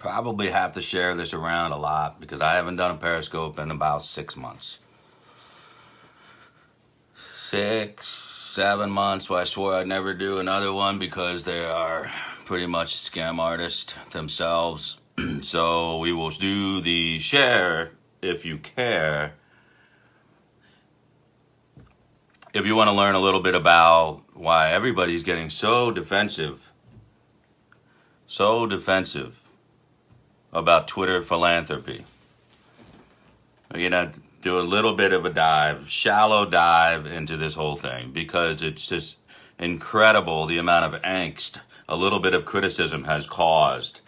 probably have to share this around a lot because I haven't done a Periscope in about 6 months. 6, 7 months. Well, I swore I'd never do another one because they are pretty much scam artists themselves. So we will do the share if you care. If you want to learn a little bit about why everybody's getting so defensive about Twitter philanthropy. We're going to do a little bit of a dive, shallow dive into this whole thing because it's just incredible the amount of angst a little bit of criticism has caused.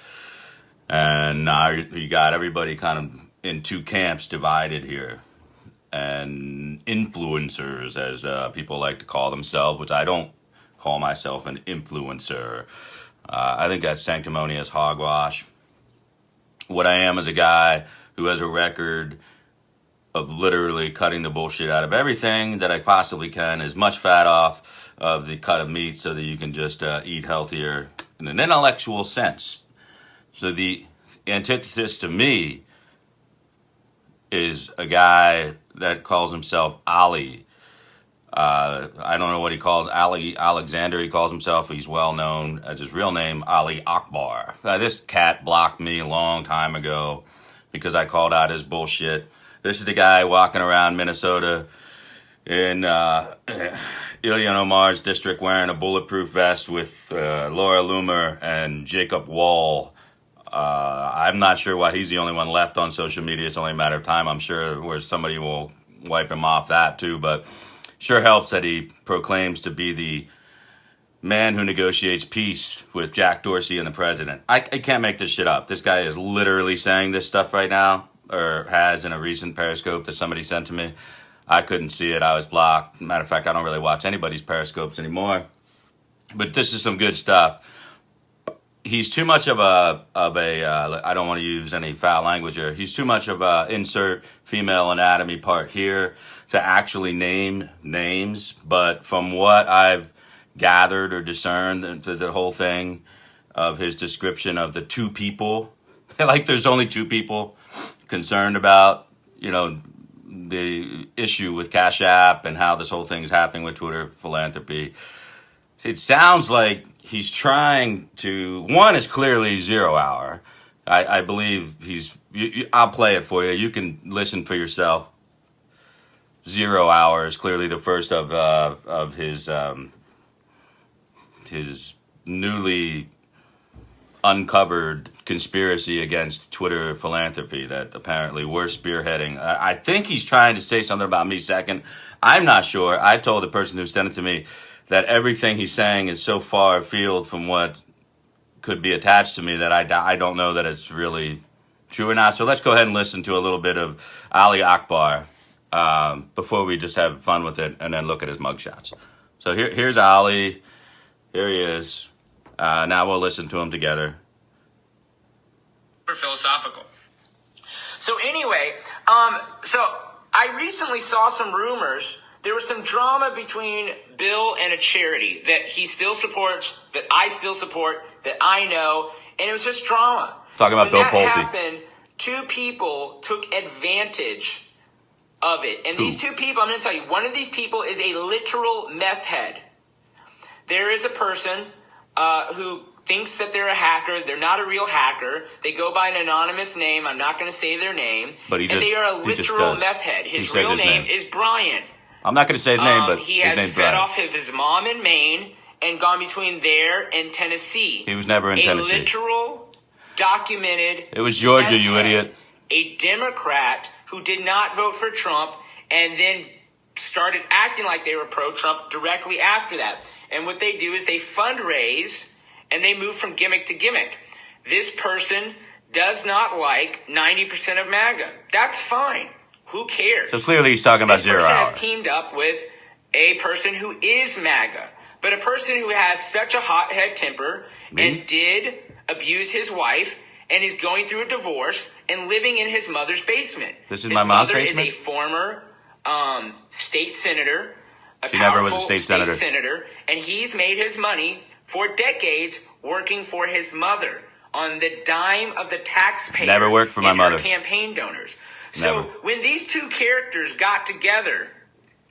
And now you got everybody kind of in two camps divided here. And influencers, as people like to call themselves, which I don't call myself an influencer. I think that's sanctimonious hogwash. What I am is a guy who has a record of literally cutting the bullshit out of everything that I possibly can, as much fat off of the cut of meat so that you can just eat healthier in an intellectual sense. So the antithesis to me is a guy that calls himself Ali. I don't know what he calls Ali Alexander. He calls himself. He's well known as his real name, Ali Akbar. This cat blocked me a long time ago because I called out his bullshit. This is the guy walking around Minnesota in Ilhan Omar's district wearing a bulletproof vest with Laura Loomer and Jacob Wall. I'm not sure why he's the only one left on social media. It's only a matter of time, I'm sure, where somebody will wipe him off that too. But sure helps that he proclaims to be the man who negotiates peace with Jack Dorsey and the president. I can't make this shit up. This guy is literally saying this stuff right now, or has in a recent Periscope that somebody sent to me. I couldn't see it. I was blocked. Matter of fact, I don't really watch anybody's Periscopes anymore. But this is some good stuff. He's too much of a I don't want to use any foul language here. He's too much of a insert female anatomy part here to actually name names. But from what I've gathered or discerned through the whole thing of his description of the two people, like there's only two people concerned about, the issue with Cash App and how this whole thing is happening with Twitter philanthropy. It sounds like he's trying to, one is clearly 0 hour. I believe I'll play it for you. You can listen for yourself. 0 hour is clearly the first of his newly uncovered conspiracy against Twitter philanthropy that apparently we're spearheading. I think he's trying to say something about me second. I'm not sure. I told the person who sent it to me that everything he's saying is so far afield from what could be attached to me that I don't know that it's really true or not. So let's go ahead and listen to a little bit of Ali Akbar before we just have fun with it and then look at his mugshots. So here's Ali. Here he is. Now we'll listen to him together. Philosophical. So anyway, so I recently saw some rumors. There was some drama between Bill and a charity that he still supports, that I still support, that I know, and it was just drama. Talking about Bill Pulte. When that happened, two people took advantage of it. And these two people, I'm going to tell you, one of these people is a literal meth head. There is a person who thinks that they're a hacker. They're not a real hacker. They go by an anonymous name. I'm not going to say their name. But they are a literal meth head. His real name is Brian. I'm not going to say his name, but he has fed off of his mom in Maine and gone between there and Tennessee. He was never in Tennessee. A literal, documented. It was Georgia, you idiot. A Democrat who did not vote for Trump and then started acting like they were pro-Trump directly after that. And what they do is they fundraise and they move from gimmick to gimmick. This person does not like 90% of MAGA. That's fine. Who cares? So clearly he's talking about 0 hour. This person has teamed up with a person who is MAGA, but a person who has such a hothead temper and did abuse his wife and is going through a divorce and living in his mother's basement. This is my mom's basement? His mother is a former state senator. She never was a state senator. And he's made his money for decades working for his mother. on the dime of the taxpayer. Never worked for my and her mother. Campaign donors. So Never. when these two characters got together,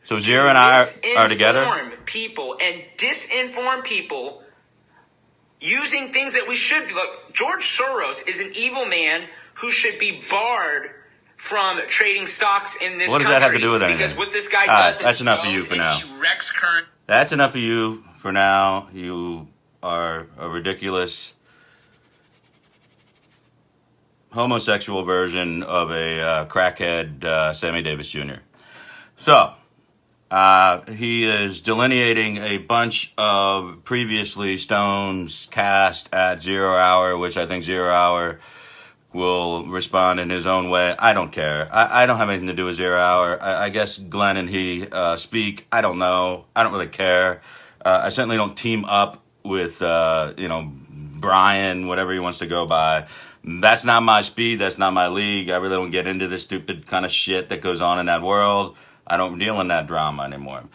So Zero and I are together? Misinform people and disinform people using things that we should be. Look, George Soros is an evil man who should be barred from trading stocks in this country. What does that have to do with anything? Because what this guy does is that's enough for he you goes for and now. he wrecks current. That's enough for you for now. You are a ridiculous homosexual version of a crackhead Sammy Davis Jr. So, he is delineating a bunch of previously stones cast at 0 hour, which I think 0 hour will respond in his own way. I don't care. I don't have anything to do with 0 hour. I guess Glenn and he speak. I don't know. I don't really care. I certainly don't team up with, Brian, whatever he wants to go by. That's not my speed. That's not my league. I really don't get into the stupid kind of shit that goes on in that world. I don't deal in that drama anymore.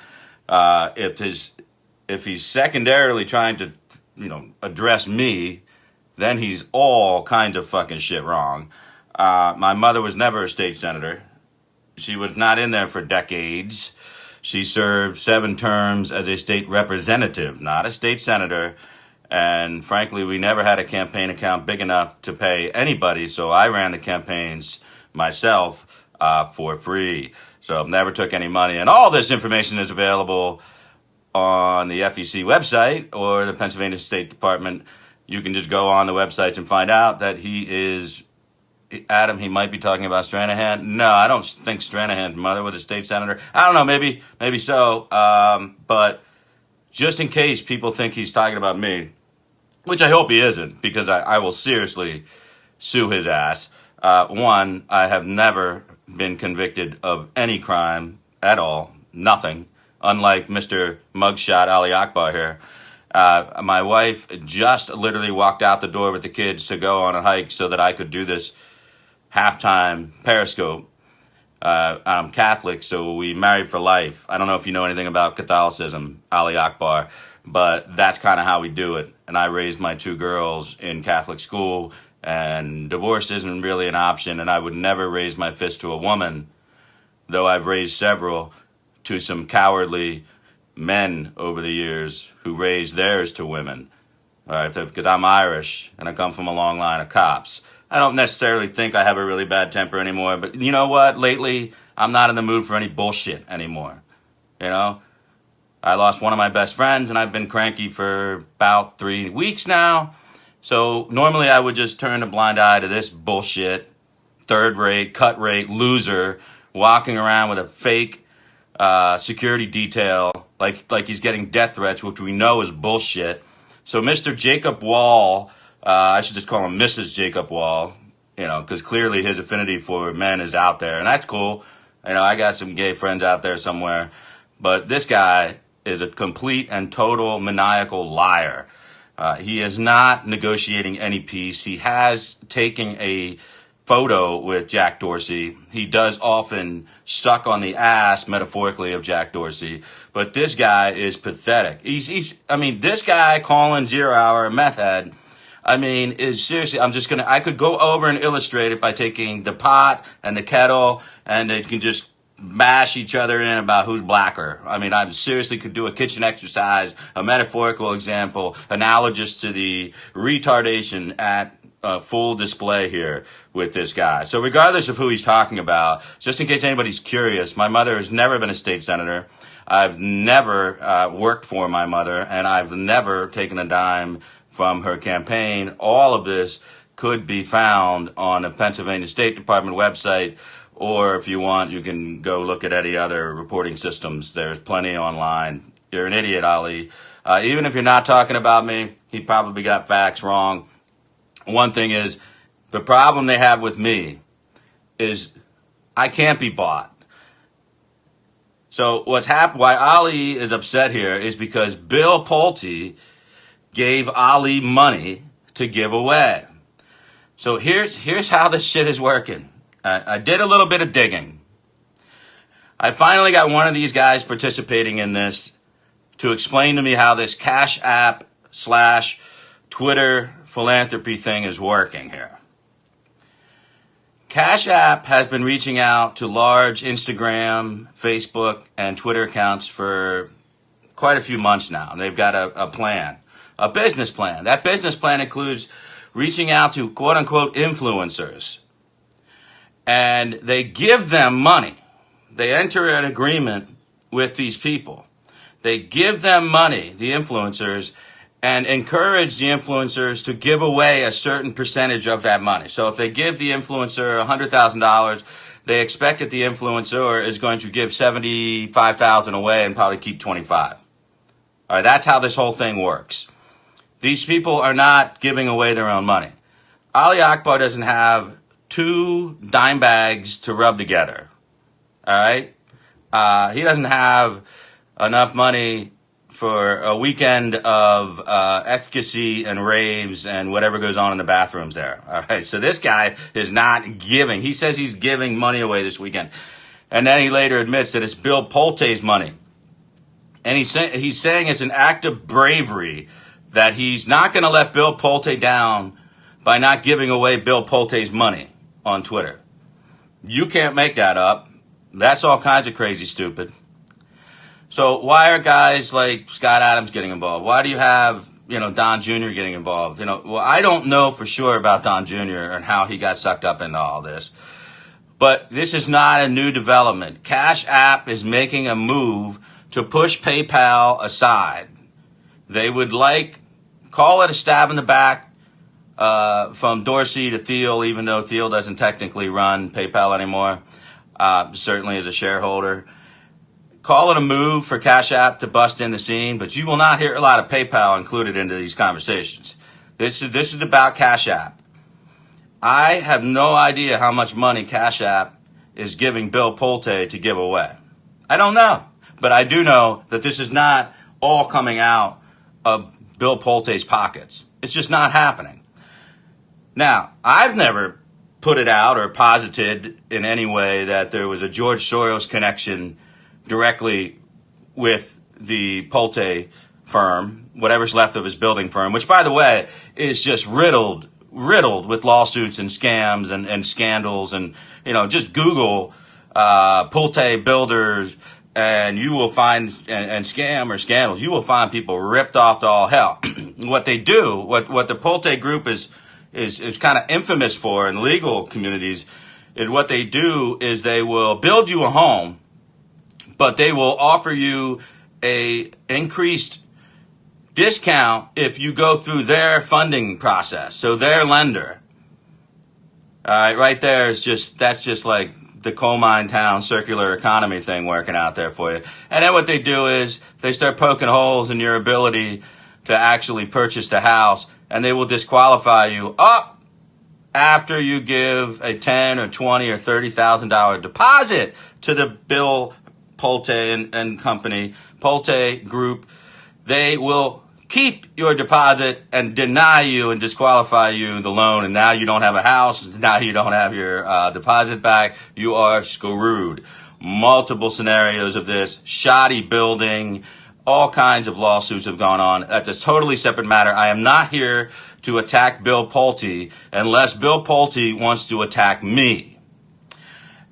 If he's secondarily trying to, address me, then he's all kinds of fucking shit wrong. My mother was never a state senator. She was not in there for decades. She served 7 terms as a state representative, not a state senator. And frankly, we never had a campaign account big enough to pay anybody, so I ran the campaigns myself for free. So never took any money. And all this information is available on the FEC website or the Pennsylvania State Department. You can just go on the websites and find out that he is, Adam, he might be talking about Stranahan. No, I don't think Stranahan's mother was a state senator. I don't know, maybe so. But just in case people think he's talking about me, which I hope he isn't, because I will seriously sue his ass. One, I have never been convicted of any crime at all, nothing, unlike Mr. Mugshot Ali Akbar here. My wife just literally walked out the door with the kids to go on a hike so that I could do this halftime Periscope. I'm Catholic, so we married for life. I don't know if you know anything about Catholicism, Ali Akbar, but that's kind of how we do it. And I raised my 2 girls in Catholic school, and divorce isn't really an option, and I would never raise my fist to a woman, though I've raised several to some cowardly men over the years who raised theirs to women. All right, because I'm Irish, and I come from a long line of cops. I don't necessarily think I have a really bad temper anymore, but you know what? Lately, I'm not in the mood for any bullshit anymore. I lost one of my best friends, and I've been cranky for about 3 weeks now. So normally I would just turn a blind eye to this bullshit, third-rate, cut-rate loser walking around with a fake security detail like he's getting death threats, which we know is bullshit. So Mr. Jacob Wall, I should just call him Mrs. Jacob Wall, because clearly his affinity for men is out there, and that's cool. I got some gay friends out there somewhere. But this guy is a complete and total maniacal liar. He is not negotiating any peace. He has taken a photo with Jack Dorsey. He does often suck on the ass, metaphorically, of Jack Dorsey. But this guy is pathetic. This guy calling 0 hour a meth head, is seriously, I could go over and illustrate it by taking the pot and the kettle, and they can just bash each other in about who's blacker. I seriously could do a kitchen exercise, a metaphorical example, analogous to the retardation at full display here with this guy. So regardless of who he's talking about, just in case anybody's curious, my mother has never been a state senator. I've never worked for my mother, and I've never taken a dime from her campaign. All of this could be found on the Pennsylvania State Department website, or if you want, you can go look at any other reporting systems. There's plenty online. You're an idiot, Ali. Even if you're not talking about me, he probably got facts wrong. One thing is, the problem they have with me is I can't be bought. So why Ali is upset here is because Bill Pulte gave Ali money to give away. So here's how this shit is working. I did a little bit of digging. I finally got one of these guys participating in this to explain to me how this Cash App / Twitter philanthropy thing is working here. Cash App has been reaching out to large Instagram, Facebook, and Twitter accounts for quite a few months now. They've got a plan, a business plan. That business plan includes reaching out to quote-unquote influencers. And they give them money. They enter an agreement with these people. They give them money, the influencers, and encourage the influencers to give away a certain percentage of that money. So if they give the influencer $100,000, they expect that the influencer is going to give $75,000 away and probably keep 25. All right, that's how this whole thing works. These people are not giving away their own money. Ali Akbar doesn't have 2 dime bags to rub together. All right? He doesn't have enough money for a weekend of ecstasy and raves and whatever goes on in the bathrooms there. All right? So this guy is not giving. He says he's giving money away this weekend. And then he later admits that it's Bill Pulte's money. And he's saying it's an act of bravery that he's not going to let Bill Pulte down by not giving away Bill Pulte's money on Twitter. You can't make that up. That's all kinds of crazy stupid. So why are guys like Scott Adams getting involved? Why do you have, Don Jr. getting involved? Well, I don't know for sure about Don Jr. and how he got sucked up into all this. But this is not a new development. Cash App is making a move to push PayPal aside. They would call it a stab in the back from Dorsey to Thiel, even though Thiel doesn't technically run PayPal anymore, certainly as a shareholder. Call it a move for Cash App to bust in the scene, but you will not hear a lot of PayPal included into these conversations. This is about Cash App. I have no idea how much money Cash App is giving Bill Pulte to give away. I don't know, but I do know that this is not all coming out of Bill Pulte's pockets. It's just not happening. Now, I've never put it out or posited in any way that there was a George Soros connection directly with the Pulte firm, whatever's left of his building firm, which, by the way, is just riddled with lawsuits and scams and scandals. And, just Google Pulte builders and you will find, and scam or scandals, you will find people ripped off to all hell. What they do, what the Pulte group is kind of infamous for in legal communities, is what they do is they will build you a home, but they will offer you a increased discount if you go through their funding process. So their lender. All right, right there that's just like the coal mine town circular economy thing working out there for you. And then what they do is they start poking holes in your ability to actually purchase the house, and they will disqualify you up after you give a $10 or $20 or $30,000 deposit to the Bill Pulte and company, Pulte Group. They will keep your deposit and deny you and disqualify you the loan, and now you don't have a house, now you don't have your deposit back. You are screwed. Multiple scenarios of this, shoddy building, all kinds of lawsuits have gone on. That's a totally separate matter. I am not here to attack Bill Pulte unless Bill Pulte wants to attack me.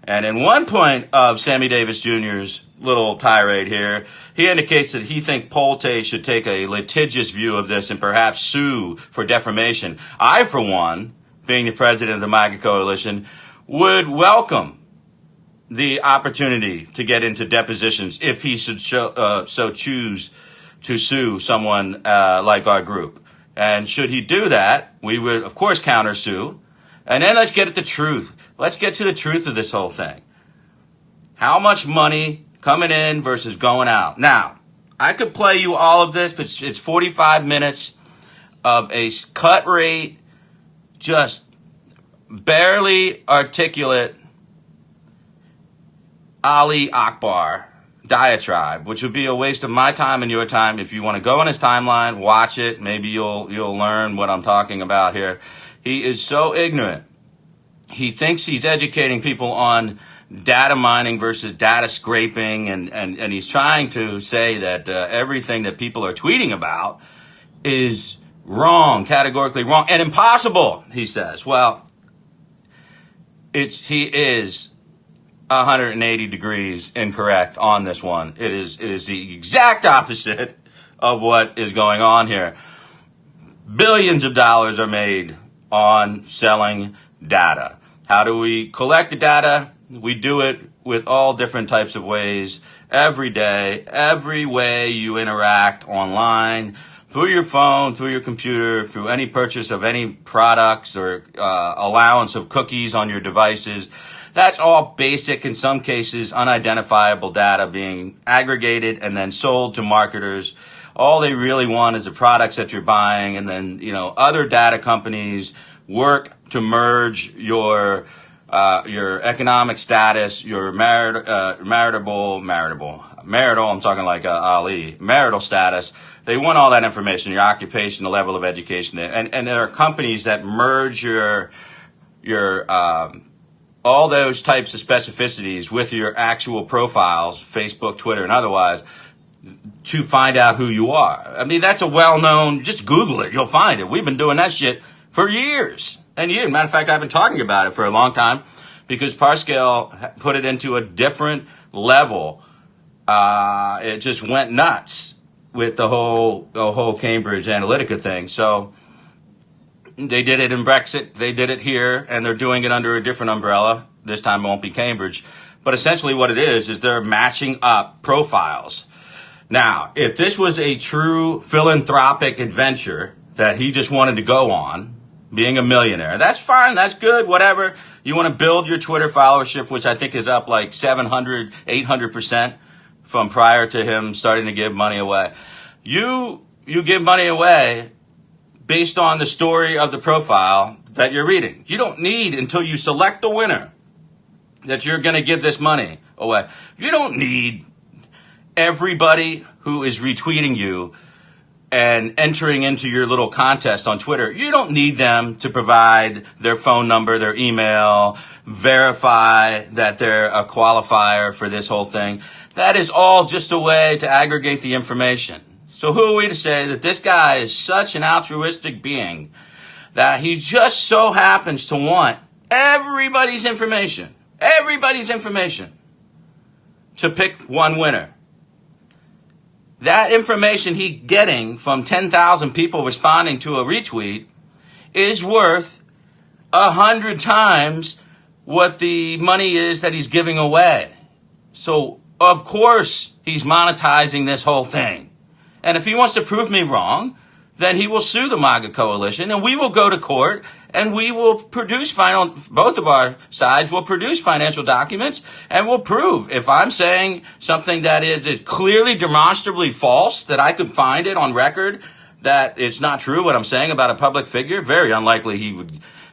And in one point of Sammy Davis Jr.'s little tirade here, he indicates that he thinks Pulte should take a litigious view of this and perhaps sue for defamation. I, for one, being the president of the MAGA coalition, would welcome the opportunity to get into depositions if he should so choose to sue someone like our group. And should he do that, we would, of course, countersue. And then let's get at the truth. Let's get to the truth of this whole thing. How much money coming in versus going out? Now, I could play you all of this, but it's 45 minutes of a cut rate, just barely articulate Ali Akbar diatribe, which would be a waste of my time and your time. If you want to go on his timeline, watch it. Maybe you'll learn what I'm talking about here. He is so ignorant. He thinks he's educating people on data mining versus data scraping, and he's trying to say that everything that people are tweeting about is Wrong, categorically wrong, and impossible, he says. Well, he is 180 degrees incorrect on this one. It is the exact opposite of what is going on here. Billions of dollars are made on selling data. How do we collect the data? We do it with all different types of ways every day, every way you interact online, through your phone, through your computer, through any purchase of any products or allowance of cookies on your devices. That's all basic, in some cases, unidentifiable data being aggregated and then sold to marketers. All they really want is the products that you're buying, and then, other data companies work to merge your economic status, your marital, I'm talking like Ali, marital status. They want all that information, your occupation, the level of education, and there are companies that merge your all those types of specificities with your actual profiles, Facebook, Twitter, and otherwise, to find out who you are. I mean, that's a well-known, just Google it, you'll find it. We've been doing that shit for years and years. Matter of fact, I've been talking about it for a long time because Parscale put it into a different level. It just went nuts with the whole Cambridge Analytica thing. So they did it in Brexit, they did it here, and they're doing it under a different umbrella. This time it won't be Cambridge. But essentially what it is they're matching up profiles. Now, if this was a true philanthropic adventure that he just wanted to go on, being a millionaire, that's fine, that's good, whatever. You want to build your Twitter followership, which I think is up like 700, 800% from prior to him starting to give money away. You give money away based on the story of the profile that you're reading. You don't need, until you select the winner, that you're going to give this money away. You don't need everybody who is retweeting you and entering into your little contest on Twitter. You don't need them to provide their phone number, their email, verify that they're a qualifier for this whole thing. That is all just a way to aggregate the information. So who are we to say that this guy is such an altruistic being that he just so happens to want everybody's information to pick one winner? That information he's getting from 10,000 people responding to a retweet is worth 100 times what the money is that he's giving away. So, of course, he's monetizing this whole thing. And if he wants to prove me wrong, then he will sue the MAGA coalition, and we will go to court, and we will produce both of our sides will produce financial documents, and will prove if I'm saying something that is clearly demonstrably false, that I could find it on record, that it's not true what I'm saying about a public figure. Very unlikely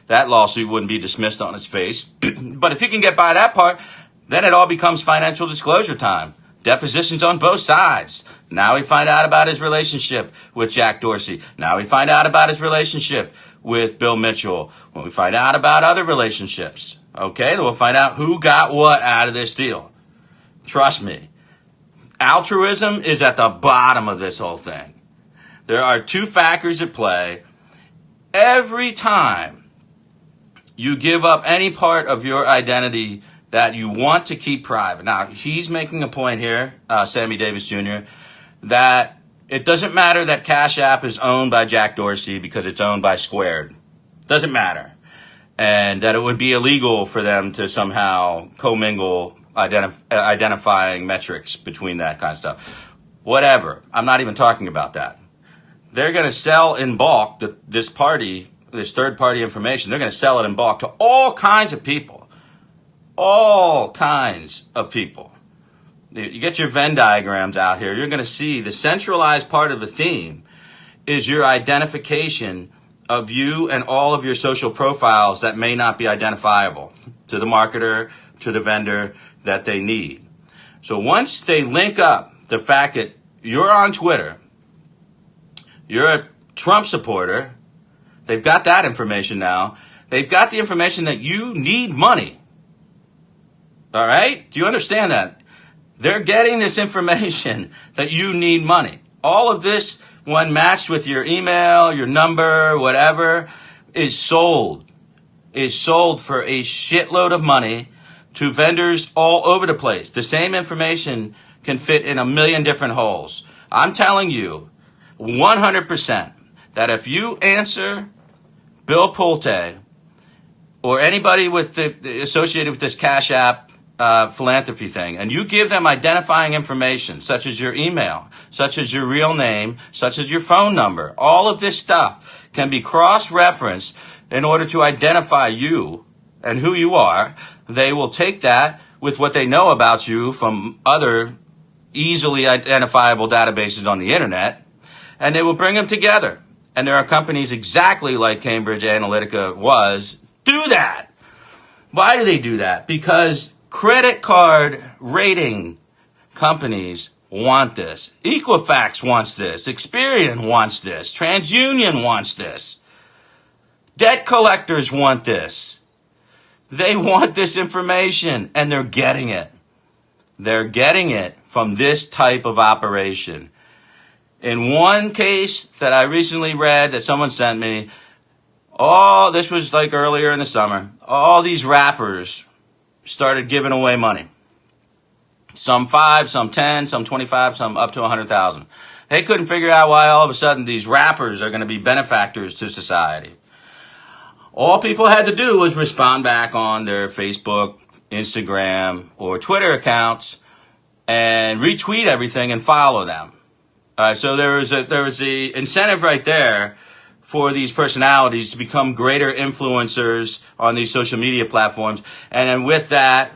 that lawsuit wouldn't be dismissed on its face. But if he can get by that part, then it all becomes financial disclosure time. Depositions on both sides. Now we find out about his relationship with Jack Dorsey. Now we find out about his relationship with Bill Mitchell. When we find out about other relationships, okay, then we'll find out who got what out of this deal. Trust me. Altruism is at the bottom of this whole thing. There are two factors at play. Every time you give up any part of your identity that you want to keep private. Now, he's making a point here, Sammy Davis Jr., that it doesn't matter that Cash App is owned by Jack Dorsey because it's owned by Squared. Doesn't matter. And that it would be illegal for them to somehow commingle identifying metrics between that kind of stuff. Whatever. I'm not even talking about that. They're going to sell in bulk this third-party information. They're going to sell it in bulk to all kinds of people. All kinds of people. You get your Venn diagrams out here. You're going to see the centralized part of the theme is your identification of you and all of your social profiles that may not be identifiable to the marketer, to the vendor that they need. So once they link up the fact that you're on Twitter, you're a Trump supporter, they've got that information now. They've got the information that you need money. All right? Do you understand that? They're getting this information that you need money. All of this, one matched with your email, your number, whatever, is sold for a shitload of money to vendors all over the place. The same information can fit in a million different holes. I'm telling you 100% that if you answer Bill Pulte or anybody associated with this Cash App philanthropy thing, and you give them identifying information, such as your email, such as your real name, such as your phone number, all of this stuff can be cross-referenced in order to identify you and who you are. They will take that with what they know about you from other easily identifiable databases on the internet, and they will bring them together. And there are companies exactly like Cambridge Analytica do that. Why do they do that? Because credit card rating companies want this. Equifax wants this. Experian wants this. TransUnion wants this. Debt collectors want this. They want this information, and they're getting it. They're getting it from this type of operation. In one case that I recently read that someone sent me, this was like earlier in the summer, all these rappers started giving away money. Some 5, some 10, some 25, some up to 100,000. They couldn't figure out why all of a sudden these rappers are going to be benefactors to society. All people had to do was respond back on their Facebook, Instagram, or Twitter accounts and retweet everything and follow them. So there was the incentive right there for these personalities to become greater influencers on these social media platforms. And then with that,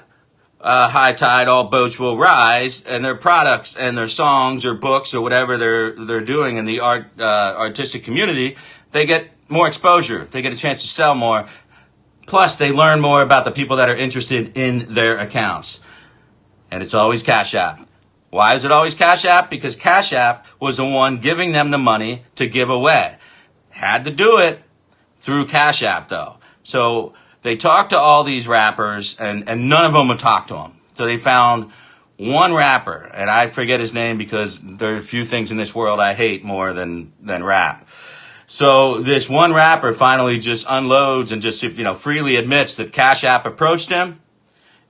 high tide, all boats will rise, and their products and their songs or books or whatever they're doing in the artistic community, they get more exposure. They get a chance to sell more. Plus, they learn more about the people that are interested in their accounts. And it's always Cash App. Why is it always Cash App? Because Cash App was the one giving them the money to give away. Had to do it through Cash App, though. So they talked to all these rappers, and none of them would talk to them. So they found one rapper, and I forget his name because there are a few things in this world I hate more than rap. So this one rapper finally just unloads and just, freely admits that Cash App approached him,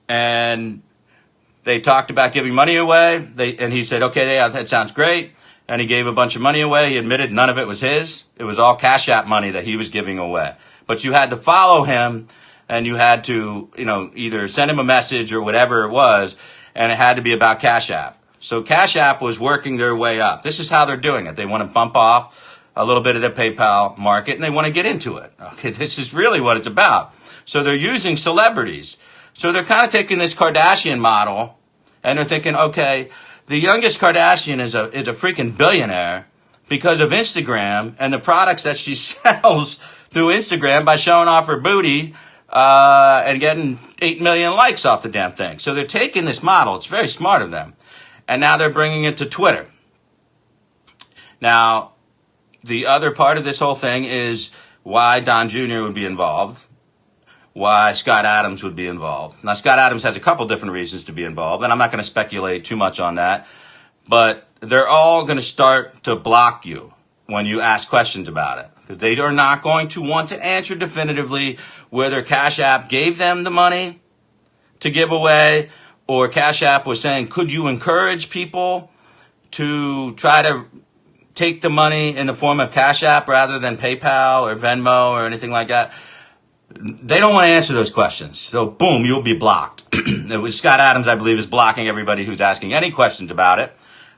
and they talked about giving money away. And he said, okay, that sounds great. And he gave a bunch of money away. He admitted none of it was his. It was all Cash App money that he was giving away. But you had to follow him, and you had to, either send him a message or whatever it was, and it had to be about Cash App. So Cash App was working their way up. This is how they're doing it. They want to bump off a little bit of the PayPal market, and they want to get into it. Okay, this is really what it's about. So they're using celebrities. So they're kind of taking this Kardashian model, and they're thinking, okay, the youngest Kardashian is a freaking billionaire because of Instagram and the products that she sells through Instagram by showing off her booty and getting 8 million likes off the damn thing. So they're taking this model. It's very smart of them. And now they're bringing it to Twitter. Now, the other part of this whole thing is why Don Jr. would be involved, why Scott Adams would be involved. Now, Scott Adams has a couple different reasons to be involved, and I'm not going to speculate too much on that, but they're all going to start to block you when you ask questions about it. Because they are not going to want to answer definitively whether Cash App gave them the money to give away, or Cash App was saying, could you encourage people to try to take the money in the form of Cash App rather than PayPal or Venmo or anything like that? They don't want to answer those questions. So, boom, you'll be blocked. Scott Adams, I believe, is blocking everybody who's asking any questions about it.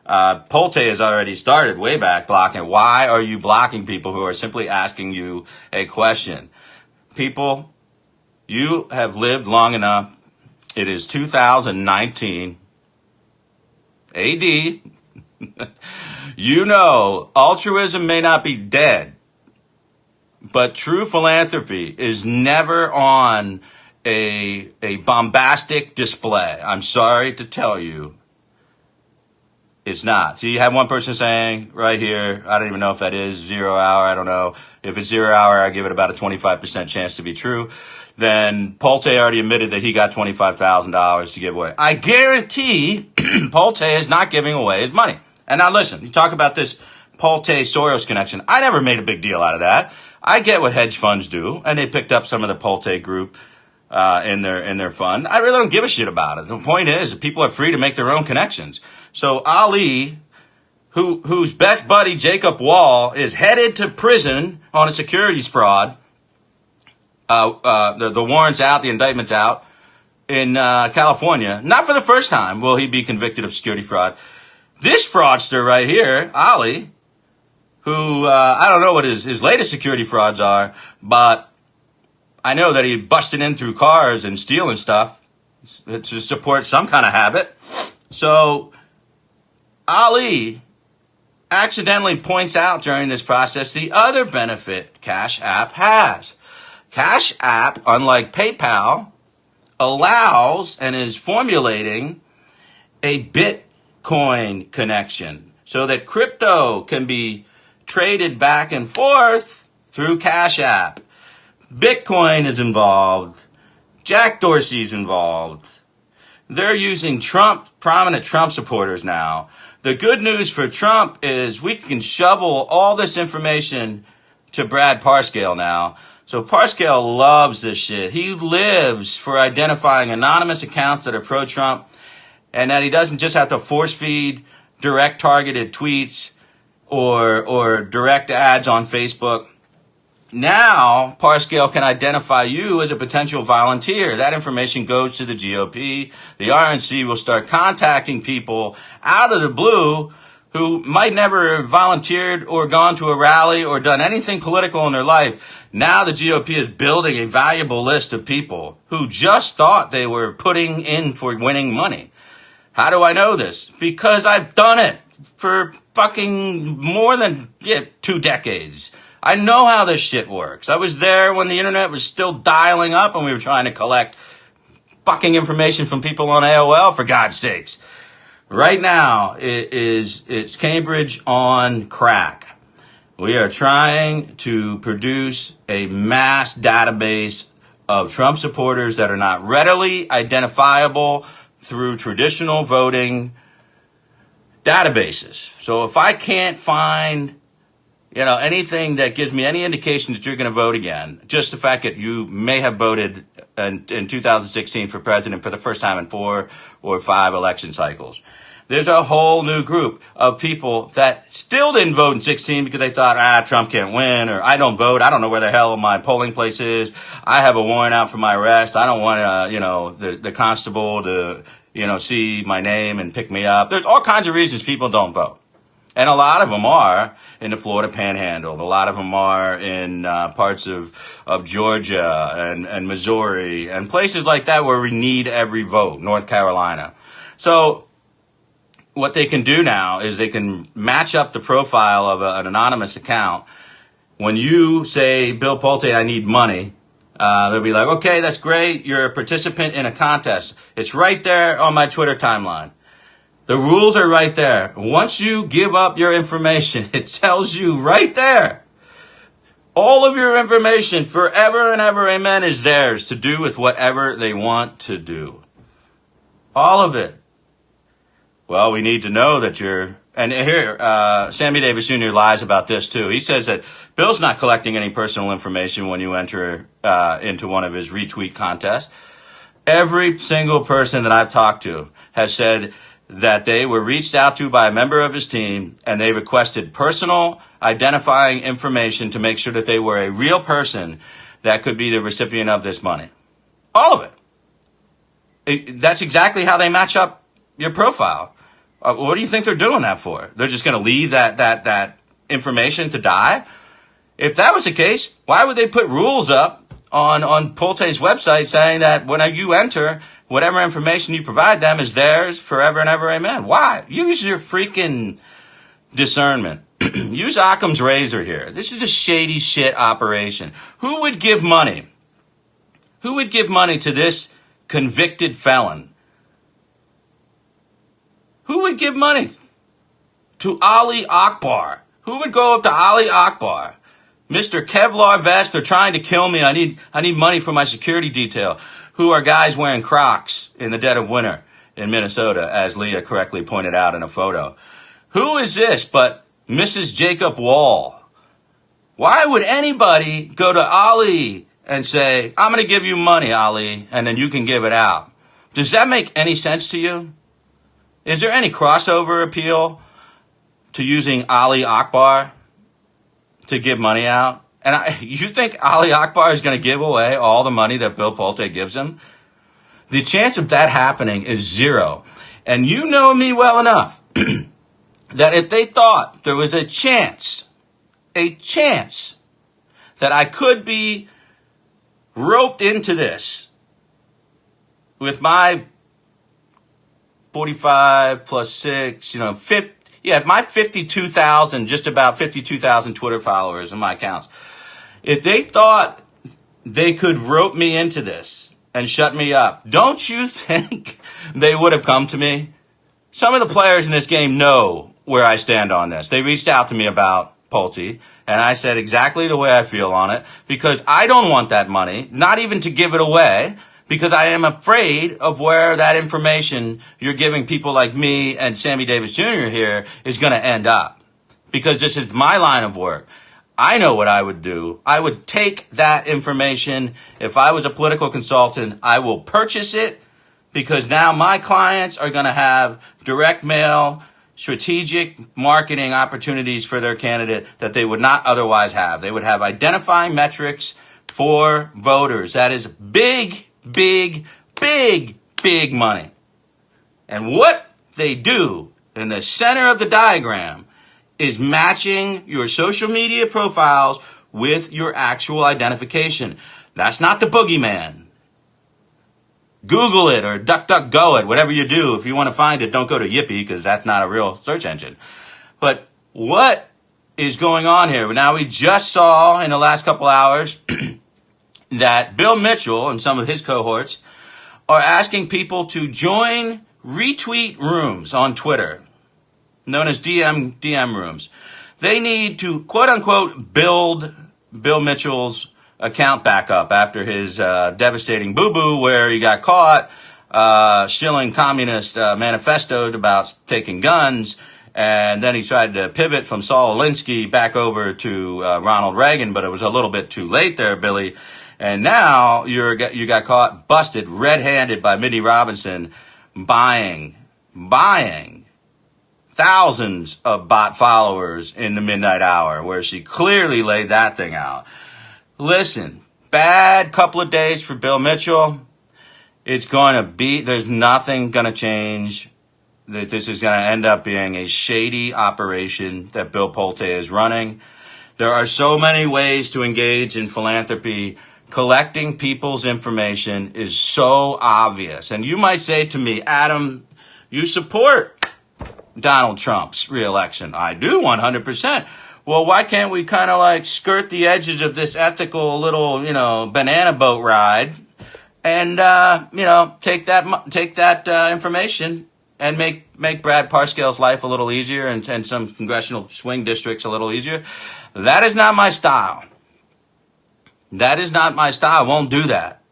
Pulte has already started way back blocking. Why are you blocking people who are simply asking you a question? People, you have lived long enough. It is 2019 AD. Altruism may not be dead, but true philanthropy is never on a bombastic display. I'm sorry to tell you, it's not. So you have one person saying right here, I don't even know if that is 0 hour. I don't know. If it's 0 hour, I give it about a 25% chance to be true. Then Pulte already admitted that he got $25,000 to give away. I guarantee Pulte is not giving away his money. And now listen, you talk about this Pulte Soros connection. I never made a big deal out of that. I get what hedge funds do, and they picked up some of the Pulte group in their fund. I really don't give a shit about it. The point is that people are free to make their own connections. So Ali, whose best buddy Jacob Wall is headed to prison on a securities fraud. The warrant's out, the indictment's out in California. Not for the first time will he be convicted of security fraud. This fraudster right here, Ali, who I don't know what his latest security frauds are, but I know that he busted in through cars and stealing stuff to support some kind of habit. So Ali accidentally points out during this process the other benefit Cash App has. Cash App, unlike PayPal, allows and is formulating a Bitcoin connection so that crypto can be traded back and forth through Cash App. Bitcoin is involved. Jack Dorsey's involved. They're using prominent Trump supporters now. The good news for Trump is we can shovel all this information to Brad Parscale now. So Parscale loves this shit. He lives for identifying anonymous accounts that are pro-Trump, and that he doesn't just have to force feed direct targeted tweets or direct ads on Facebook. Now, Parscale can identify you as a potential volunteer. That information goes to the GOP. The RNC will start contacting people out of the blue who might never have volunteered or gone to a rally or done anything political in their life. Now the GOP is building a valuable list of people who just thought they were putting in for winning money. How do I know this? Because I've done it for fucking more than 2 decades. I know how this shit works. I was there when the internet was still dialing up and we were trying to collect fucking information from people on AOL, for God's sakes. Right now, it's Cambridge on crack. We are trying to produce a mass database of Trump supporters that are not readily identifiable through traditional voting databases. So if I can't find anything that gives me any indication that you're going to vote again, just the fact that you may have voted in 2016 for president for the first time in 4 or 5 election cycles. There's a whole new group of people that still didn't vote in 16 because they thought, Trump can't win, or I don't vote. I don't know where the hell my polling place is. I have a warrant out for my arrest. I don't want the constable to, see my name and pick me up. There's all kinds of reasons people don't vote. And a lot of them are in the Florida Panhandle. A lot of them are in parts of Georgia and Missouri and places like that where we need every vote, North Carolina. So what they can do now is they can match up the profile of an anonymous account. When you say, Bill Pulte, I need money, they'll be like, okay, that's great. You're a participant in a contest. It's right there on my Twitter timeline. The rules are right there. Once you give up your information, it tells you right there. All of your information forever and ever, amen, is theirs to do with whatever they want to do. All of it. Well, we need to know that you're... And here, Sammy Davis Jr. lies about this, too. He says that Bill's not collecting any personal information when you enter into one of his retweet contests. Every single person that I've talked to has said that they were reached out to by a member of his team and they requested personal identifying information to make sure that they were a real person that could be the recipient of this money. All of it. That's exactly how they match up your profile. What do you think they're doing that for? They're just going to leave that information to die? If that was the case, why would they put rules up on Pulte's website saying that when you enter, whatever information you provide them is theirs forever and ever, amen? Why? Use your freaking discernment. Use Occam's razor here. This is a shady shit operation. Who would give money? Who would give money to this convicted felon? Who would give money to Ali Akbar? Who would go up to Ali Akbar? Mr. Kevlar vest, they're trying to kill me. I need money for my security detail. Who are guys wearing Crocs in the dead of winter in Minnesota, as Leah correctly pointed out in a photo. Who is this but Mrs. Jacob Wall. Why would anybody go to Ali and say, I'm going to give you money, Ali, and then you can give it out? Does that make any sense to you? Is there any crossover appeal to using Ali Akbar to give money out? And you think Ali Akbar is going to give away all the money that Bill Pulte gives him? The chance of that happening is zero. And you know me well enough that if they thought there was a chance that I could be roped into this with my 45 plus 6, 50, my 52,000, just about 52,000 Twitter followers in my accounts. If they thought they could rope me into this and shut me up, don't you think they would have come to me? Some of the players in this game know where I stand on this. They reached out to me about Pulte, and I said exactly the way I feel on it, because I don't want that money, not even to give it away, because I am afraid of where that information you're giving people like me and Sammy Davis Jr. here is going to end up. Because this is my line of work. I know what I would do. I would take that information. If I was a political consultant, I will purchase it, because now my clients are going to have direct mail, strategic marketing opportunities for their candidate that they would not otherwise have. They would have identifying metrics for voters. That is big, big, big, big money. And what they do in the center of the diagram is matching your social media profiles with your actual identification. That's not the boogeyman. Google it or DuckDuckGo it, whatever you do. If you want to find it, don't go to Yippee, because that's not a real search engine. But what is going on here? Now, we just saw in the last couple hours that Bill Mitchell and some of his cohorts are asking people to join retweet rooms on Twitter, known as DM rooms. They need to, quote unquote, build Bill Mitchell's account back up after his devastating boo-boo where he got caught shilling communist manifestos about taking guns, and then he tried to pivot from Saul Alinsky back over to Ronald Reagan, but it was a little bit too late there, Billy. And now you got caught, busted, red-handed by Minnie Robinson, buying thousands of bot followers in the midnight hour, where she clearly laid that thing out. Listen, bad couple of days for Bill Mitchell. It's going to be, there's nothing going to change. This is going to end up being a shady operation that Bill Pulte is running. There are so many ways to engage in philanthropy. Collecting people's information is so obvious. And you might say to me, Adam, you support Donald Trump's reelection. I do, 100%. Well, why can't we kind of like skirt the edges of this ethical little, banana boat ride and, take that information and make Brad Parscale's life a little easier and some congressional swing districts a little easier? That is not my style. That is not my style. I won't do that.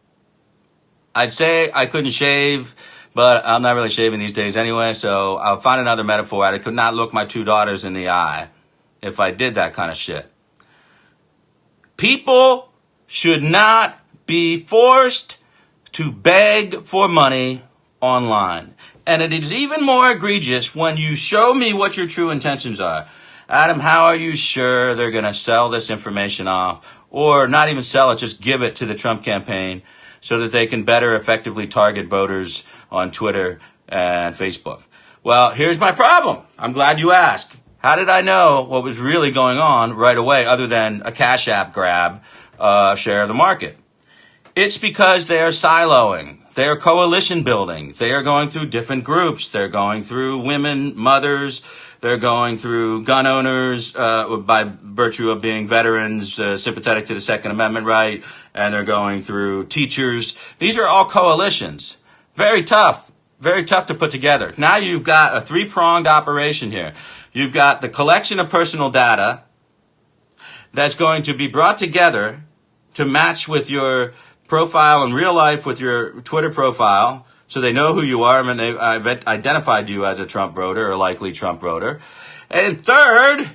I'd say I couldn't shave, but I'm not really shaving these days anyway, so I'll find another metaphor. I could not look my two daughters in the eye if I did that kind of shit. People should not be forced to beg for money online. And it is even more egregious when you show me what your true intentions are. Adam, how are you sure they're going to sell this information off? Or not even sell it, just give it to the Trump campaign so that they can better effectively target voters on Twitter and Facebook? Well, here's my problem. I'm glad you asked. How did I know what was really going on right away, other than a Cash App grab share of the market? It's because they are siloing. They are coalition building. They are going through different groups. They're going through women, mothers. They're going through gun owners by virtue of being veterans, sympathetic to the Second Amendment right. And they're going through teachers. These are all coalitions. Very tough to put together. Now you've got a three-pronged operation here. You've got the collection of personal data that's going to be brought together to match with your profile in real life with your Twitter profile, so they know who you are and I've identified you as a Trump voter or likely Trump voter. And third,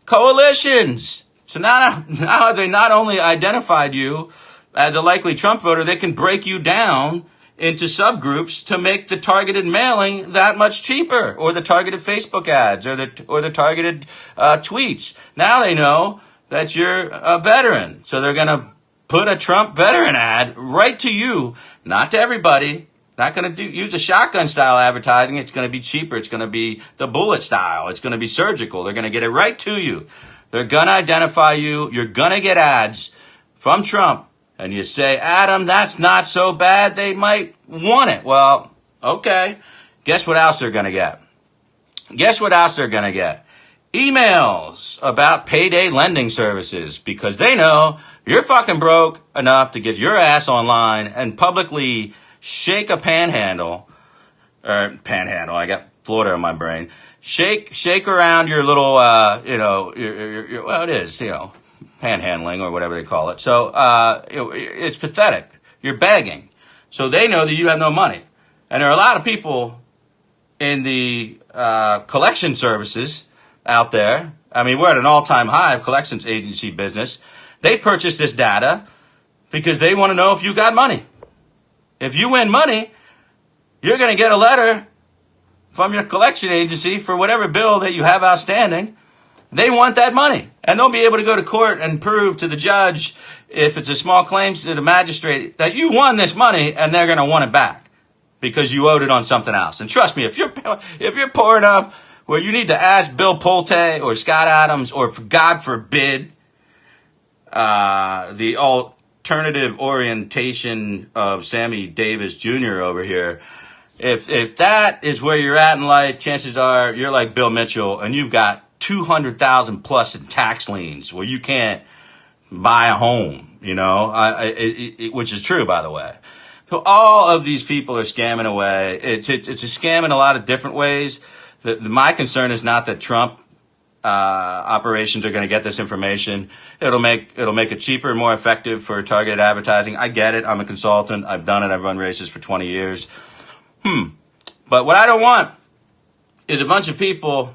coalitions. So now they not only identified you as a likely Trump voter, they can break you down into subgroups to make the targeted mailing that much cheaper, or the targeted Facebook ads, or the targeted tweets. Now they know that you're a veteran, so they're going to put a Trump veteran ad right to you, not to everybody. Not going to use a shotgun style advertising. It's going to be cheaper. It's going to be the bullet style. It's going to be surgical. They're going to get it right to you. They're going to identify you. You're going to get ads from Trump. And you say, Adam, that's not so bad. They might want it. Well, okay. Guess what else they're going to get? Guess what else they're going to get? Emails about payday lending services, because they know you're fucking broke enough to get your ass online and publicly shake a panhandle. I got Florida in my brain. Shake around your little, your well, it is, panhandling or whatever they call it. So it's pathetic. You're begging. So they know that you have no money. And there are a lot of people in the collection services out there. I mean, we're at an all-time high of collections agency business. They purchase this data because they want to know if you got money. If you win money, you're going to get a letter from your collection agency for whatever bill that you have outstanding. They want that money. And they'll be able to go to court and prove to the judge, if it's a small claims to the magistrate, that you won this money, and they're going to want it back because you owed it on something else. And trust me, if you're poor enough where you need to ask Bill Pulte or Scott Adams, or God forbid, the alternative orientation of Sammy Davis Jr. over here, if that is where you're at in life, chances are you're like Bill Mitchell and you've got 200,000 plus in tax liens where you can't buy a home, which is true, by the way. So all of these people are scamming away. It's a scam in a lot of different ways. My concern is not that Trump operations are going to get this information. It'll make it cheaper and more effective for targeted advertising. I get it. I'm a consultant. I've done it. I've run races for 20 years. But what I don't want is a bunch of people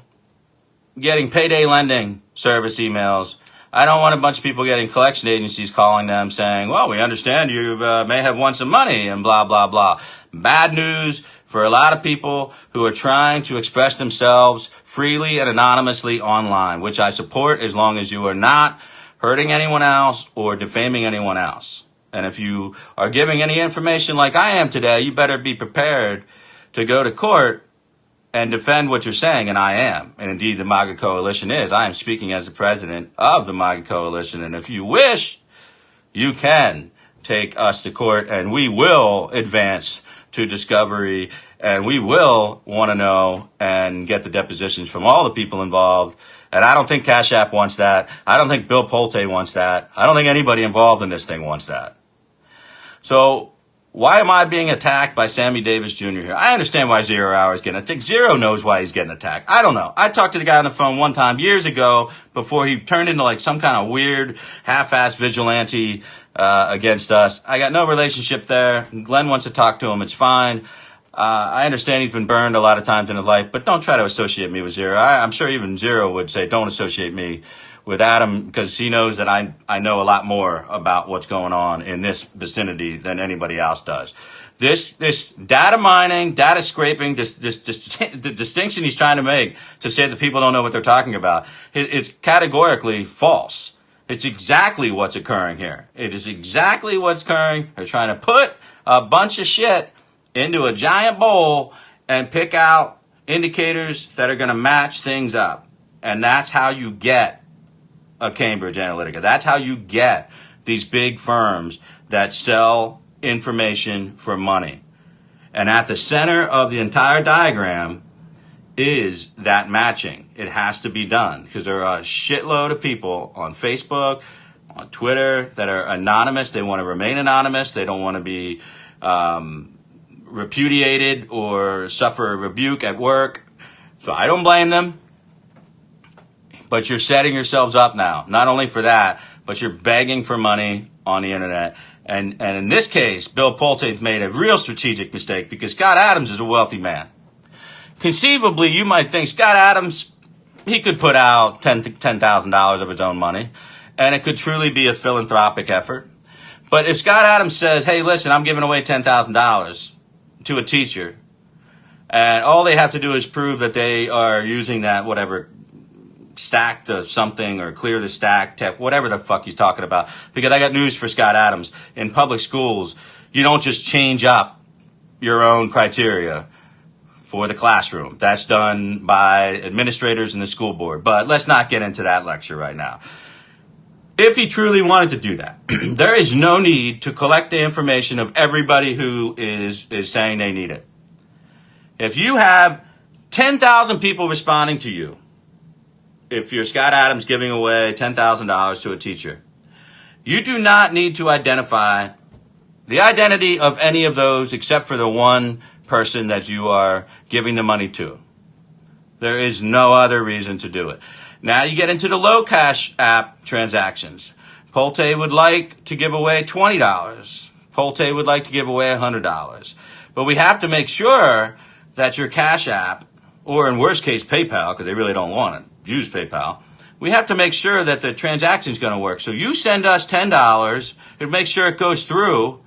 getting payday lending service emails. I don't want a bunch of people getting collection agencies calling them saying, well, we understand you may have won some money and blah, blah, blah. Bad news for a lot of people who are trying to express themselves freely and anonymously online, which I support as long as you are not hurting anyone else or defaming anyone else. And if you are giving any information like I am today, you better be prepared to go to court and defend what you're saying, and I am. And indeed, the MAGA coalition is. I am speaking as the president of the MAGA coalition, and if you wish, you can take us to court, and we will advance to discovery, and we will want to know and get the depositions from all the people involved. And I don't think Cash App wants that. I don't think Bill Pulte wants that. I don't think anybody involved in this thing wants that. So why am I being attacked by Sammy Davis Jr. here? I understand why 0 Hour is getting attacked. Zero knows why he's getting attacked. I don't know. I talked to the guy on the phone one time years ago before he turned into like some kind of weird half-assed vigilante against us. I got no relationship there. Glenn wants to talk to him. It's fine. I understand he's been burned a lot of times in his life, but don't try to associate me with Zero. I'm sure even Zero would say don't associate me with Adam, because he knows that I know a lot more about what's going on in this vicinity than anybody else does. This data mining, data scraping, the distinction he's trying to make to say that people don't know what they're talking about, it's categorically false. It's exactly what's occurring here. It is exactly what's occurring. They're trying to put a bunch of shit into a giant bowl and pick out indicators that are going to match things up. And that's how you get a Cambridge Analytica. That's how you get these big firms that sell information for money. And at the center of the entire diagram is that matching. It has to be done because there are a shitload of people on Facebook, on Twitter that are anonymous. They want to remain anonymous. They don't want to be repudiated or suffer a rebuke at work. So I don't blame them. But you're setting yourselves up now, not only for that, but you're begging for money on the internet. And in this case, Bill Pulte made a real strategic mistake because Scott Adams is a wealthy man. Conceivably, you might think Scott Adams, he could put out $10,000 of his own money, and it could truly be a philanthropic effort. But if Scott Adams says, hey, listen, I'm giving away $10,000 to a teacher, and all they have to do is prove that they are using that, whatever, stack to something or clear the stack, whatever the fuck he's talking about. Because I got news for Scott Adams. In public schools, you don't just change up your own criteria for the classroom. That's done by administrators and the school board. But let's not get into that lecture right now. If he truly wanted to do that, there is no need to collect the information of everybody who is saying they need it. If you have 10,000 people responding to you, if you're Scott Adams giving away $10,000 to a teacher, you do not need to identify the identity of any of those except for the one person that you are giving the money to. There is no other reason to do it. Now you get into the low cash app transactions. Pulte would like to give away $20. Pulte would like to give away $100. But we have to make sure that your Cash App, or in worst case PayPal, because they really don't want to use PayPal, we have to make sure that the transaction is going to work. So you send us $10 to make sure it goes through,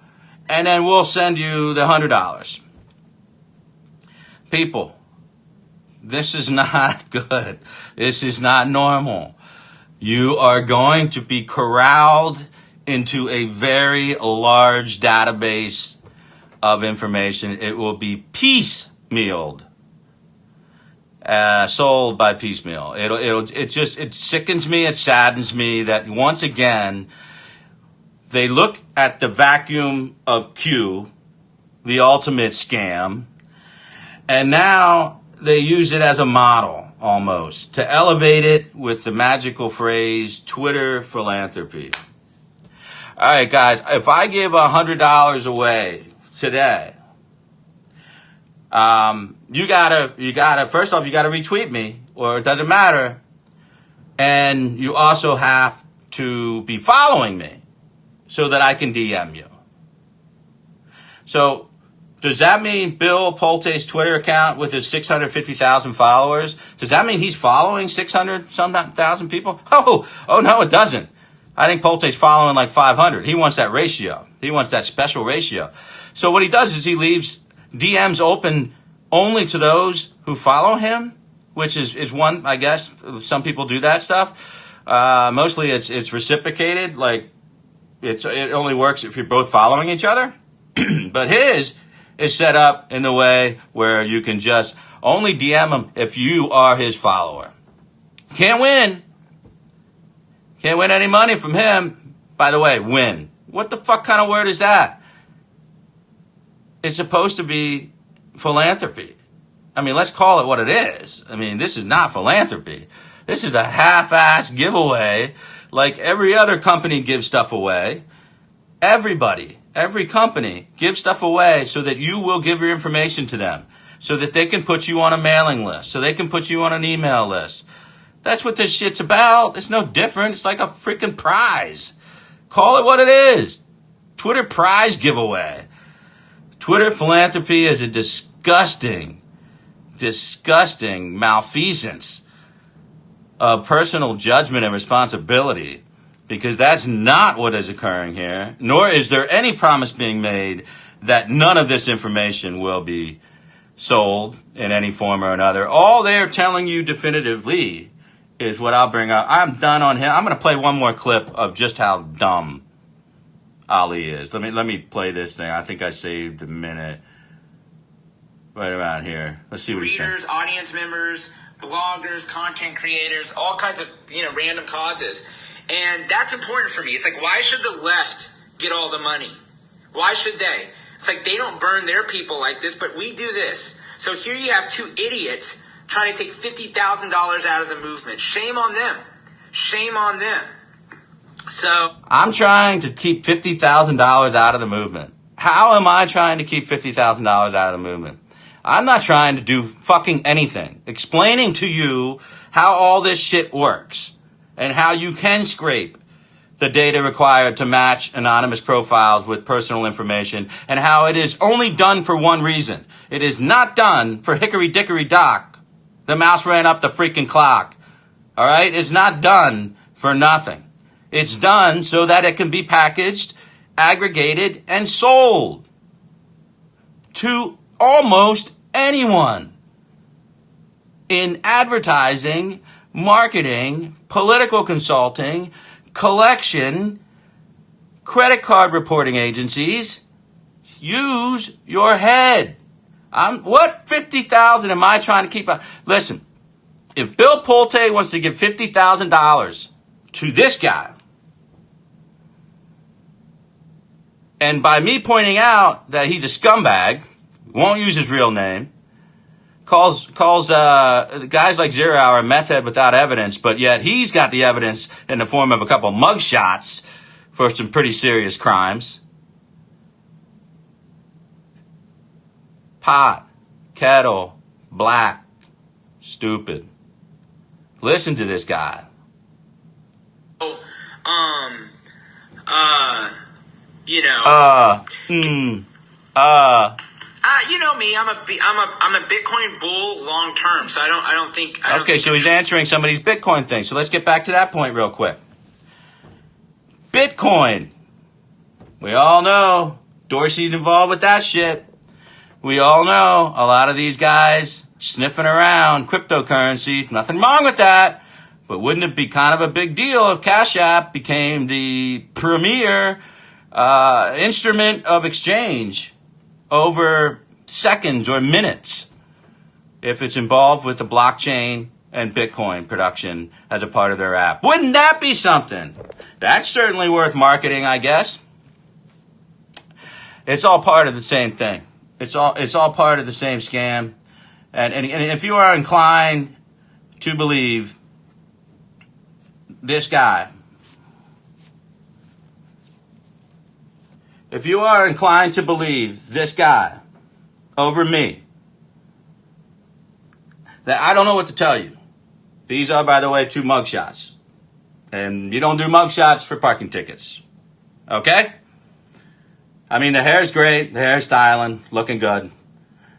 and then we'll send you the $100. People, this is not good. This is not normal. You are going to be corralled into a very large database of information. It will be piecemealed, sold by piecemeal. It sickens me. It saddens me that once again they look at the vacuum of Q, the ultimate scam, and now they use it as a model, almost, to elevate it with the magical phrase, Twitter philanthropy. All right, guys, if I give $100 away today, you gotta, first off, you gotta retweet me, or it doesn't matter. And you also have to be following me so that I can DM you. So, does that mean Bill Pulte's Twitter account with his 650,000 followers, does that mean he's following 600,000 people? Oh no, it doesn't. I think Pulte's following like 500. He wants that ratio. He wants that special ratio. So what he does is he leaves DMs open only to those who follow him, which is one, I guess. Some people do that stuff. Mostly it's reciprocated. Like it only works if you're both following each other. But his is set up in the way where you can just only DM him if you are his follower. Can't win any money from him. By the way, win. What the fuck kind of word is that? It's supposed to be philanthropy. I mean, let's call it what it is. I mean, this is not philanthropy. This is a half-ass giveaway like every other company gives stuff away. Every company gives stuff away so that you will give your information to them, so that they can put you on a mailing list, so they can put you on an email list. That's what this shit's about. It's no different. It's like a freaking prize. Call it what it is. Twitter prize giveaway. Twitter philanthropy is a disgusting malfeasance of personal judgment and responsibility, because that's not what is occurring here, nor is there any promise being made that none of this information will be sold in any form or another. All they're telling you definitively is what I'll bring up. I'm done on him. I'm going to play one more clip of just how dumb Ali is. Let me play this thing. I think I saved a minute right around here. Let's see what he's saying. Readers, audience members, bloggers, content creators, all kinds of random causes. And that's important for me. It's like, why should the left get all the money? Why should they? It's like they don't burn their people like this, but we do this. So here you have two idiots trying to take $50,000 out of the movement. Shame on them. Shame on them. So I'm trying to keep $50,000 out of the movement. How am I trying to keep $50,000 out of the movement? I'm not trying to do fucking anything. Explaining to you how all this shit works and how you can scrape the data required to match anonymous profiles with personal information, and how it is only done for one reason. It is not done for hickory dickory dock. The mouse ran up the freaking clock. All right? It's not done for nothing. It's done so that it can be packaged, aggregated, and sold to almost anyone in advertising, marketing, political consulting, collection, credit card reporting agencies. Use your head. What 50,000 am I trying to keep up? Listen, if Bill Pulte wants to give $50,000 to this guy, and by me pointing out that he's a scumbag, won't use his real name, calls guys like Zero Hour a meth head without evidence, but yet he's got the evidence in the form of a couple mug shots for some pretty serious crimes. Pot, kettle, black, stupid. Listen to this guy. You know me. I'm a Bitcoin bull long term. So I don't think. Okay, so he's answering some of these Bitcoin things. So let's get back to that point real quick. Bitcoin. We all know Dorsey's involved with that shit. We all know a lot of these guys sniffing around cryptocurrency. Nothing wrong with that. But wouldn't it be kind of a big deal if Cash App became the premier instrument of exchange over seconds or minutes if it's involved with the blockchain and Bitcoin production as a part of their app? Wouldn't that be something? That's certainly worth marketing, I guess. It's all part of the same thing. It's all part of the same scam. And if you are inclined to believe this guy, if you are inclined to believe this guy over me, that I don't know what to tell you. These are, by the way, 2 mugshots. And you don't do mugshots for parking tickets. Okay? I mean, the hair's great. The hair's styling. Looking good.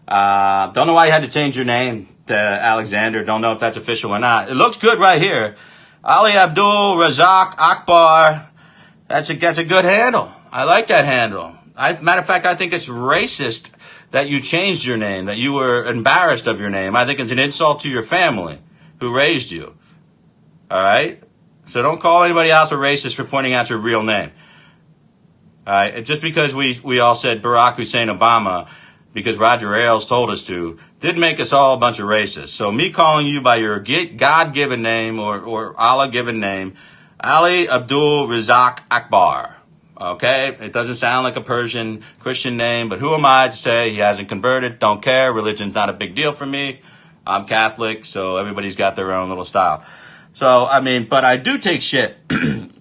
Don't know why you had to change your name to Alexander. Don't know if that's official or not. It looks good right here. Ali Abdul Razak Akbar. That's a good handle. I like that handle. Matter of fact, I think it's racist that you changed your name, that you were embarrassed of your name. I think it's an insult to your family who raised you. All right? So don't call anybody else a racist for pointing out your real name. All right? Just because we all said Barack Hussein Obama because Roger Ailes told us to, didn't make us all a bunch of racists. So me calling you by your God-given name or Allah-given name, Ali Abdul Razak Akbar. Okay, it doesn't sound like a Persian Christian name, but who am I to say he hasn't converted? Don't care. Religion's not a big deal for me. I'm Catholic, so everybody's got their own little style. So, I mean, but I do take shit.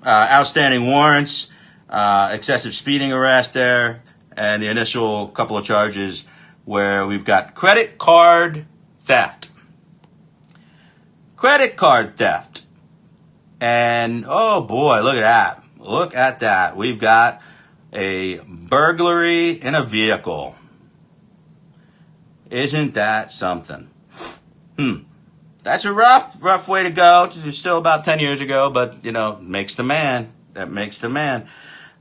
Outstanding warrants, excessive speeding arrest there, and the initial couple of charges where we've got credit card theft. Credit card theft. And, oh boy, look at that. Look at that. We've got a burglary in a vehicle. Isn't that something? That's a rough way to go. It's still about 10 years ago, but, makes the man. That makes the man.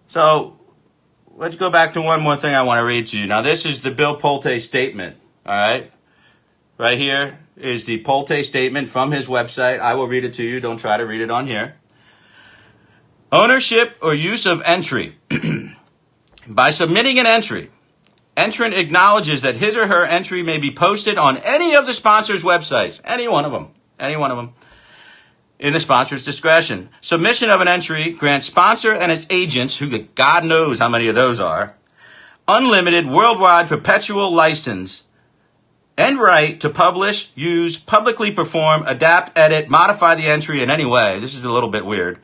So, let's go back to one more thing I want to read to you. Now, this is the Bill Pulte statement, all right? Right here is the Pulte statement from his website. I will read it to you. Don't try to read it on here. Ownership or use of entry. By submitting an entry, entrant acknowledges that his or her entry may be posted on any of the sponsor's websites, any one of them, in the sponsor's discretion. Submission of an entry grants sponsor and its agents, who God knows how many of those are, unlimited worldwide perpetual license and right to publish, use, publicly perform, adapt, edit, modify the entry in any way. This is a little bit weird.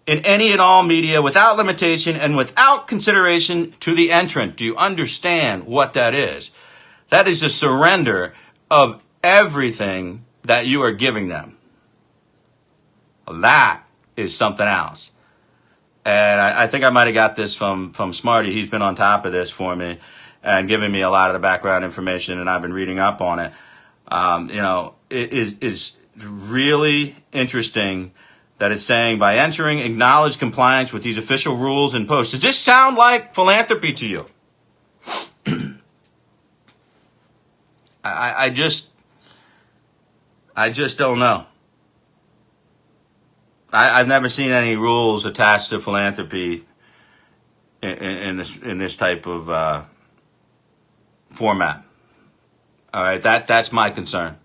In any and all media, without limitation and without consideration to the entrant. Do you understand what that is? That is a surrender of everything that you are giving them. That is something else. And I think I might have got this from Smarty. He's been on top of this for me and giving me a lot of the background information, and I've been reading up on it. really interesting that it's saying by entering acknowledge compliance with these official rules and posts. Does this sound like philanthropy to you? I just don't know. I've never seen any rules attached to philanthropy in this type of format. All right, that's my concern.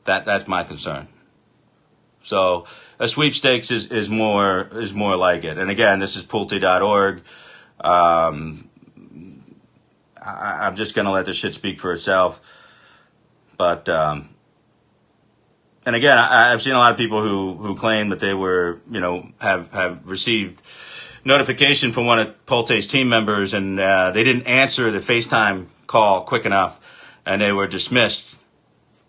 That's my concern. So a sweepstakes is more like it. And again, this is Pulte.org. I'm just going to let this shit speak for itself. But and again, I've seen a lot of people who claim that they were, have received notification from one of Pulte's team members, and they didn't answer the FaceTime call quick enough, and they were dismissed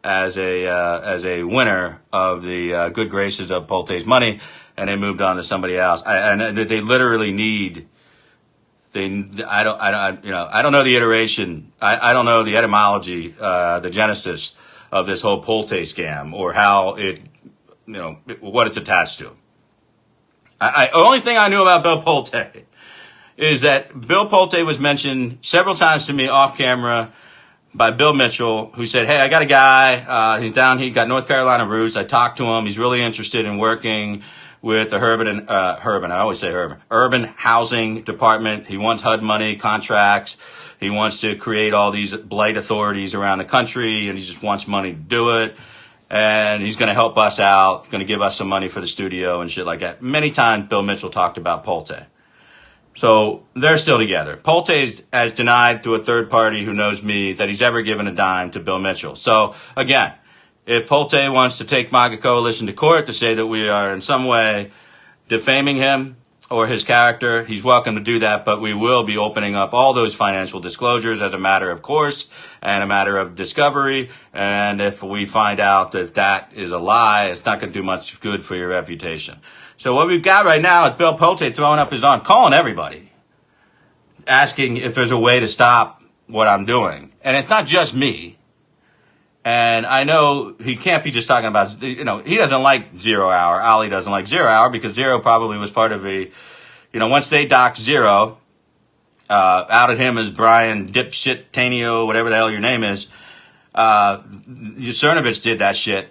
as a winner of the good graces of Pulte's money, and they moved on to somebody else. And they literally need. I don't know the iteration. I don't know the etymology, the genesis of this whole Pulte scam, or how it, what it's attached to. Only thing I knew about Bill Pulte is that Bill Pulte was mentioned several times to me off camera by Bill Mitchell, who said, "Hey, I got a guy. He's down. He got North Carolina roots. I talked to him. He's really interested in working with the urban housing department. He wants HUD money, contracts. He wants to create all these blight authorities around the country, and he just wants money to do it. And he's going to help us out. He's going to give us some money for the studio and shit like that." Many times Bill Mitchell talked about Pulte. So they're still together. Pulte has denied to a third party who knows me that he's ever given a dime to Bill Mitchell. So again, if Pulte wants to take MAGA Coalition to court to say that we are in some way defaming him or his character, he's welcome to do that, but we will be opening up all those financial disclosures as a matter of course and a matter of discovery. And if we find out that that is a lie, it's not going to do much good for your reputation. So what we've got right now is Bill Pulte throwing up his arm, calling everybody, asking if there's a way to stop what I'm doing. And it's not just me. And I know he can't be just talking about, he doesn't like 0 Hour. Ali doesn't like 0 Hour because Zero probably was part of once they docked Zero, outed him as Brian Dipshit Tanio, whatever the hell your name is, Cernovich did that shit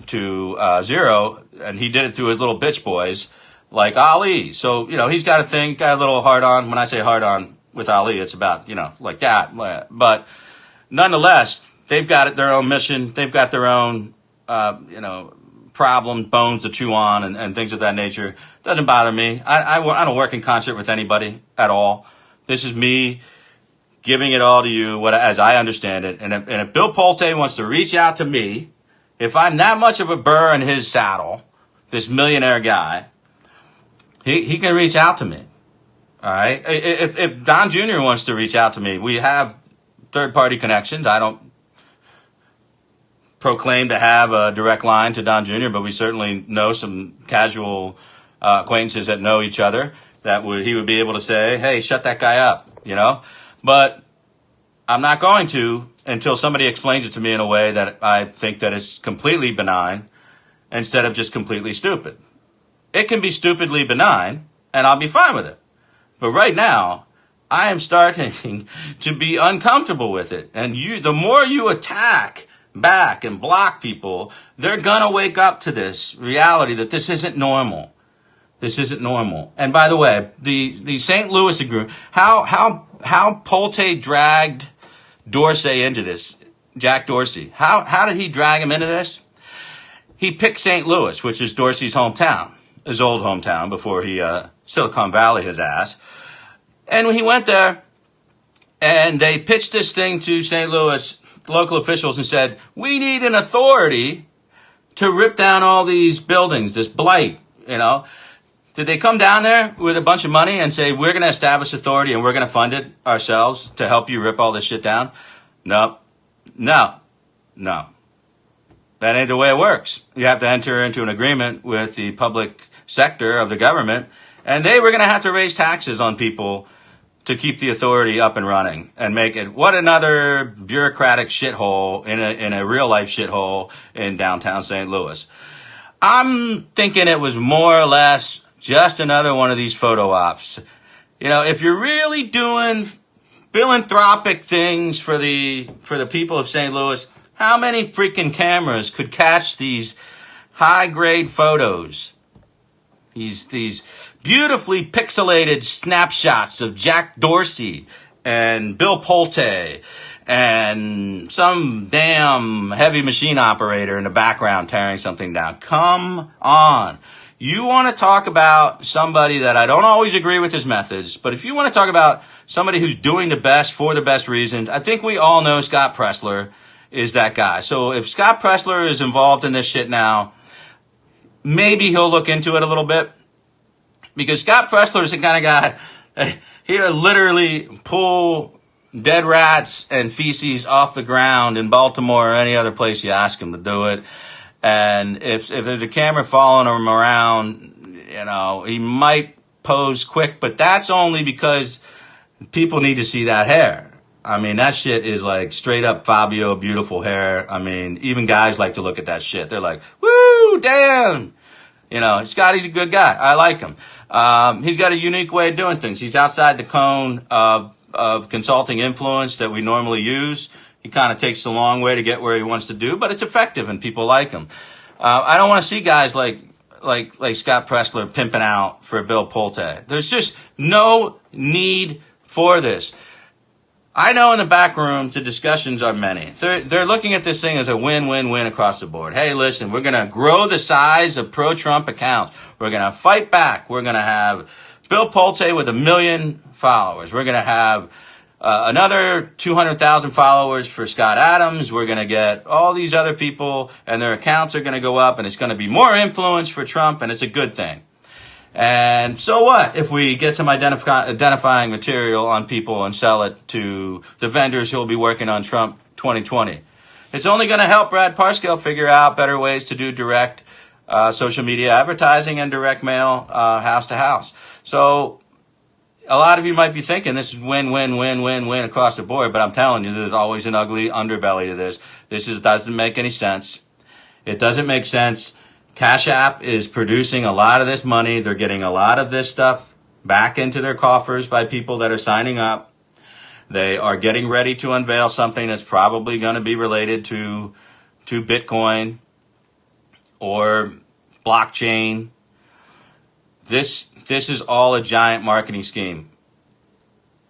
to Zero, and he did it through his little bitch boys like Ali. So, he's got a little hard on. When I say hard on with Ali, it's about, like that. But nonetheless, they've got their own mission. They've got their own, problem, bones to chew on and things of that nature. Doesn't bother me. I don't work in concert with anybody at all. This is me giving it all to you as I understand it. And if Bill Pulte wants to reach out to me, if I'm that much of a burr in his saddle, this millionaire guy, he can reach out to me. All right? If Don Jr. wants to reach out to me, we have third-party connections. I don't proclaim to have a direct line to Don Jr., but we certainly know some casual acquaintances that know each other that he would be able to say, "Hey, shut that guy up," But I'm not going to until somebody explains it to me in a way that I think that it's completely benign instead of just completely stupid. It can be stupidly benign, and I'll be fine with it. But right now, I am starting to be uncomfortable with it. And the more you attack back and block people, they're gonna wake up to this reality that this isn't normal. This isn't normal. And by the way, the St. Louis agreement, how Pulte dragged Dorsey into this, Jack Dorsey. How did he drag him into this? He picked St. Louis, which is Dorsey's hometown, his old hometown before he Silicon Valley his ass. And when he went there, and they pitched this thing to St. Louis local officials and said, "We need an authority to rip down all these buildings, this blight, Did they come down there with a bunch of money and say, "We're going to establish authority and we're going to fund it ourselves to help you rip all this shit down"? No. That ain't the way it works. You have to enter into an agreement with the public sector of the government, and they were going to have to raise taxes on people to keep the authority up and running and make it what another bureaucratic shithole in a real life shithole in downtown St. Louis. I'm thinking it was more or less just another one of these photo ops. You know, if you're really doing philanthropic things for the people of St. Louis, how many freaking cameras could catch these high grade photos? These beautifully pixelated snapshots of Jack Dorsey and Bill Pulte and some damn heavy machine operator in the background tearing something down. Come on. You want to talk about somebody that I don't always agree with his methods, but if you want to talk about somebody who's doing the best for the best reasons, I think we all know Scott Presler is that guy. So if Scott Presler is involved in this shit now, maybe he'll look into it a little bit. Because Scott Presler is the kind of guy, he'll literally pull dead rats and feces off the ground in Baltimore or any other place you ask him to do it. And if there's a camera following him around, you know, he might pose quick, but that's only because people need to see that hair. I mean, that shit is like straight up Fabio, beautiful hair. I mean, even guys like to look at that shit. They're like, woo, damn. You know, Scotty's a good guy. I like him. He's got a unique way of doing things. He's outside the cone of consulting influence that we normally use. He kind of takes the long way to get where he wants to do, but it's effective and people like him. I don't want to see guys like Scott Presler pimping out for Bill Pulte. There's just no need for this. I know in the back room the discussions are many. They're looking at this thing as a win-win-win across the board. Hey, listen, we're going to grow the size of pro-Trump accounts. We're going to fight back. We're going to have Bill Pulte with 1 million followers. We're going to have another 200,000 followers for Scott Adams. We're going to get all these other people, and their accounts are going to go up, and it's going to be more influence for Trump, and it's a good thing. And so what if we get some identifying material on people and sell it to the vendors who will be working on Trump 2020? It's only going to help Brad Parscale figure out better ways to do direct social media advertising and direct mail house to house. So a lot of you might be thinking this is win across the board, but I'm telling you, there's always an ugly underbelly to this. Doesn't make any sense. It doesn't make sense. Cash App is producing a lot of this money. They're getting a lot of this stuff back into their coffers by people that are signing up. They are getting ready to unveil something that's probably going to be related to Bitcoin or blockchain. This is all a giant marketing scheme.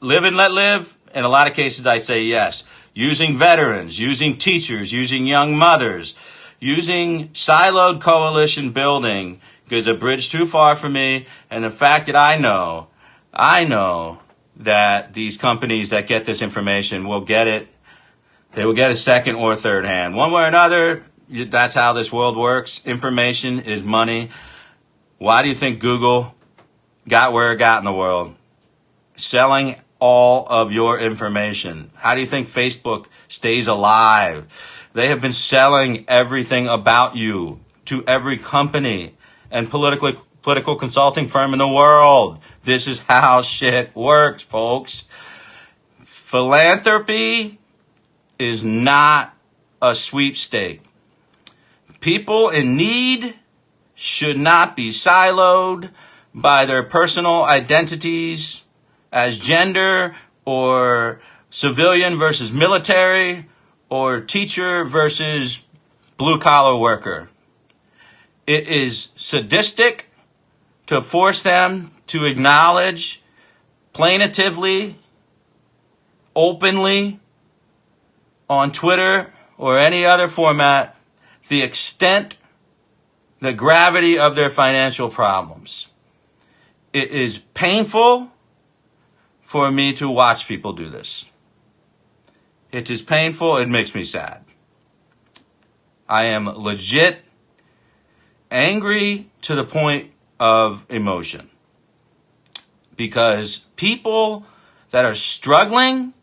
Live and let live. In a lot of cases, I say yes. Using veterans, using teachers, using young mothers, using siloed coalition building, because a bridge too far for me, and the fact that I know that these companies that get this information will get it. They will get a second or third hand. One way or another, that's how this world works. Information is money. Why do you think Google got where it got in the world? Selling all of your information. How do you think Facebook stays alive? They have been selling everything about you to every company and political consulting firm in the world. This is how shit works, folks. Philanthropy is not a sweepstake. People in need should not be siloed by their personal identities as gender or civilian versus military or teacher versus blue-collar worker. It is sadistic to force them to acknowledge plaintively, openly, on Twitter or any other format, the extent, the gravity of their financial problems. It is painful for me to watch people do this. It is painful. It makes me sad. I am legit angry to the point of emotion. Because people that are struggling,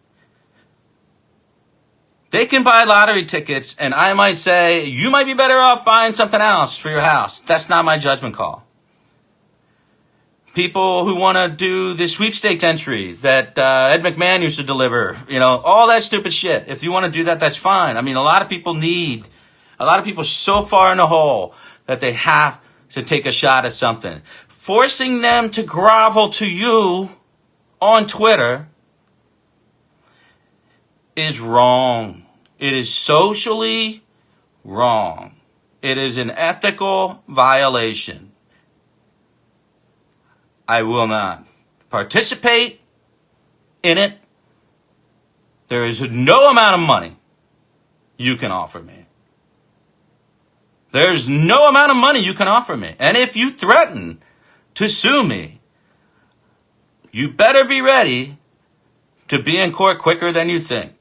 they can buy lottery tickets, and I might say, you might be better off buying something else for your house. That's not my judgment call. people who want to do the sweepstakes entry that Ed McMahon used to deliver, all that stupid shit. If you want to do that, that's fine. I mean, a lot of people so far in the hole that they have to take a shot at something. Forcing them to grovel to you on Twitter is wrong. It is socially wrong. It is an ethical violation. I will not participate in it. There is no amount of money you can offer me. There's no amount of money you can offer me. And if you threaten to sue me, you better be ready to be in court quicker than you think.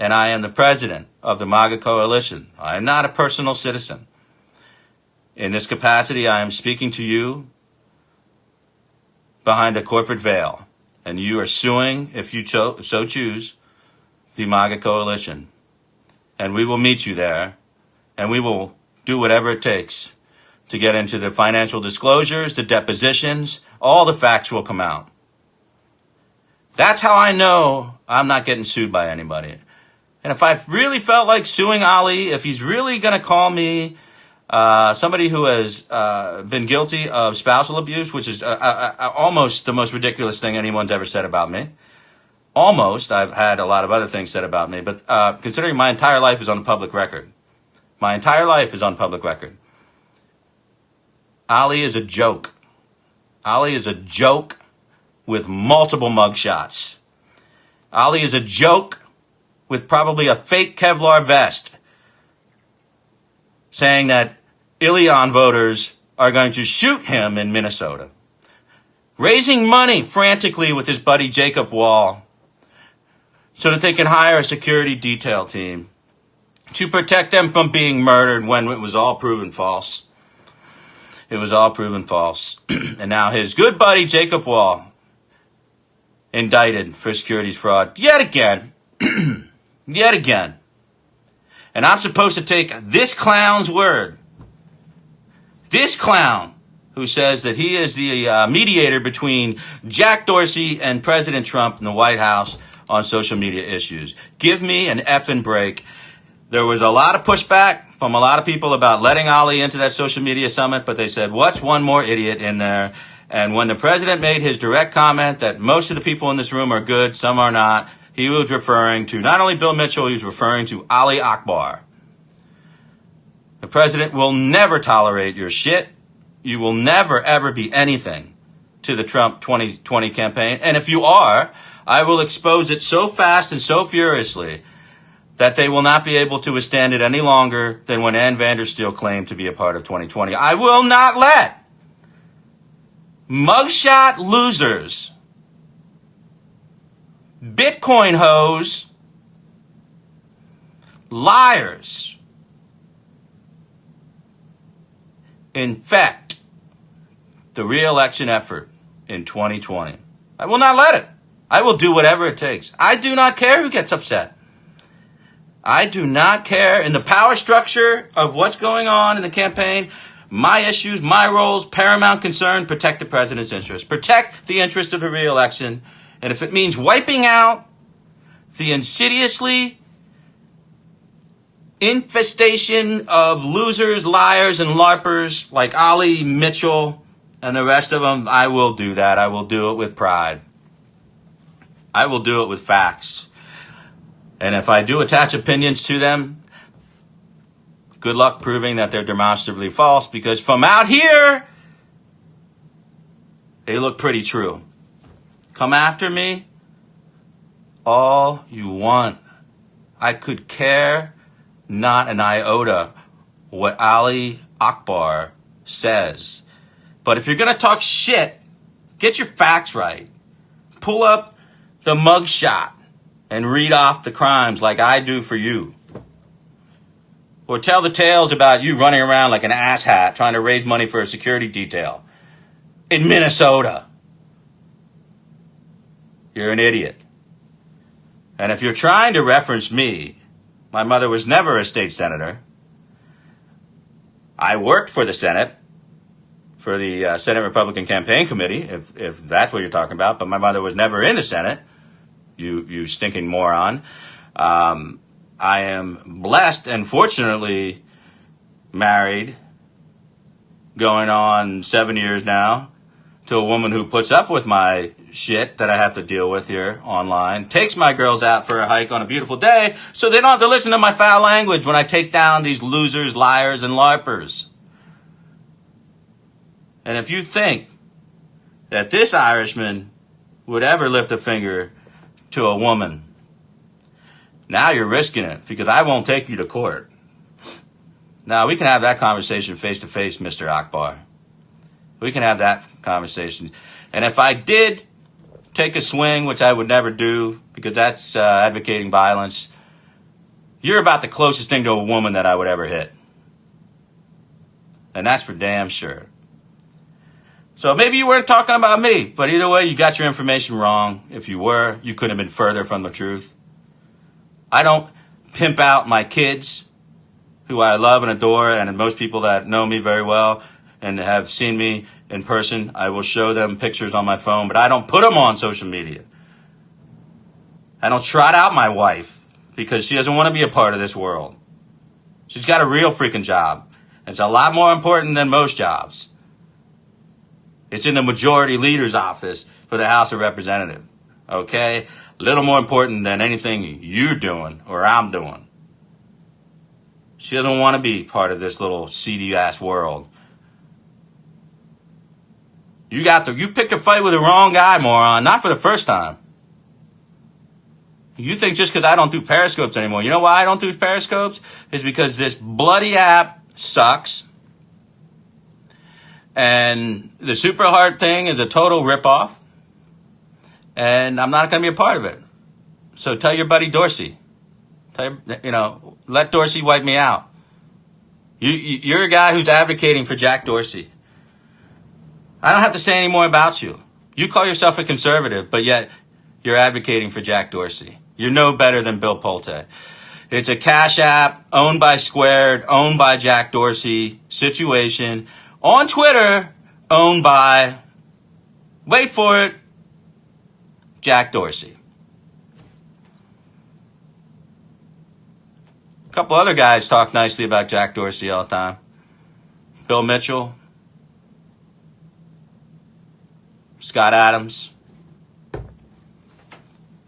And I am the president of the MAGA coalition. I am not a personal citizen. In this capacity, I am speaking to you behind a corporate veil, and you are suing, if you so choose, the MAGA coalition. And we will meet you there, and we will do whatever it takes to get into the financial disclosures, the depositions, all the facts will come out. That's how I know I'm not getting sued by anybody. And if I really felt like suing Ali, if he's really going to call me somebody who has been guilty of spousal abuse, which is almost the most ridiculous thing anyone's ever said about me. Almost. I've had a lot of other things said about me, but considering my entire life is on the public record. My entire life is on public record. Ali is a joke. Ali is a joke with multiple mugshots. Ali is a joke with probably a fake Kevlar vest saying that Ilion voters are going to shoot him in Minnesota. Raising money frantically with his buddy Jacob Wall so that they can hire a security detail team to protect them from being murdered when it was all proven false. It was all proven false. And now his good buddy Jacob Wall indicted for securities fraud yet again. Yet again. And I'm supposed to take this clown's word. This clown who says that he is the mediator between Jack Dorsey and President Trump in the White House on social media issues. Give me an effing break. There was a lot of pushback from a lot of people about letting Ali into that social media summit, but they said, what's one more idiot in there? And when the president made his direct comment that most of the people in this room are good, some are not, he was referring to not only Bill Mitchell, he was referring to Ali Akbar. The president will never tolerate your shit. You will never, ever be anything to the Trump 2020 campaign. And if you are, I will expose it so fast and so furiously that they will not be able to withstand it any longer than when Ann Vandersteel claimed to be a part of 2020. I will not let mugshot losers, Bitcoin hoes, liars infect the re-election effort in 2020. I will not let it. I will do whatever it takes. I do not care who gets upset. I do not care in the power structure of what's going on in the campaign. My issues, my roles, paramount concern, protect the president's interests. Protect the interest of the re-election. And if it means wiping out the insidiously infestation of losers, liars, and LARPers like Ali, Mitchell, and the rest of them, I will do that. I will do it with pride. I will do it with facts. And if I do attach opinions to them, good luck proving that they're demonstrably false, because from out here, they look pretty true. Come after me all you want. I could care not an iota what Ali Akbar says. But if you're going to talk shit, get your facts right. Pull up the mugshot and read off the crimes like I do for you. Or tell the tales about you running around like an asshat trying to raise money for a security detail in Minnesota. You're an idiot. And if you're trying to reference me, my mother was never a state senator. I worked for the Senate. for the Senate Republican Campaign Committee, if that's what you're talking about. But my mother was never in the Senate. You stinking moron. I am blessed and fortunately married, going on 7 years now, to a woman who puts up with my shit that I have to deal with here online, takes my girls out for a hike on a beautiful day so they don't have to listen to my foul language when I take down these losers, liars, and LARPers. And if you think that this Irishman would ever lift a finger to a woman, now you're risking it, because I won't take you to court. Now, we can have that conversation face to face, Mr. Akbar. We can have that conversation. And if I did take a swing, which I would never do, because that's advocating violence, you're about the closest thing to a woman that I would ever hit. And that's for damn sure. So maybe you weren't talking about me, but either way, you got your information wrong. If you were, you couldn't have been further from the truth. I don't pimp out my kids, who I love and adore, and most people that know me very well and have seen me in person, I will show them pictures on my phone, but I don't put them on social media. I don't trot out my wife because she doesn't want to be a part of this world. She's got a real freaking job. It's a lot more important than most jobs. It's in the majority leader's office for the House of Representatives. Okay? A little more important than anything you're doing or I'm doing. She doesn't want to be part of this little seedy ass world. You picked a fight with the wrong guy, moron. Not for the first time. You think just because I don't do Periscopes anymore. You know why I don't do Periscopes? It's because this bloody app sucks. And the Super Heart thing is a total ripoff. And I'm not going to be a part of it. So tell your buddy Dorsey. Let Dorsey wipe me out. You're a guy who's advocating for Jack Dorsey. I don't have to say any more about you. You call yourself a conservative, but yet you're advocating for Jack Dorsey. You're no better than Bill Pulte. It's a Cash App, owned by Squared, owned by Jack Dorsey situation. On Twitter, owned by, wait for it, Jack Dorsey. A couple other guys talk nicely about Jack Dorsey all the time. Bill Mitchell, Scott Adams.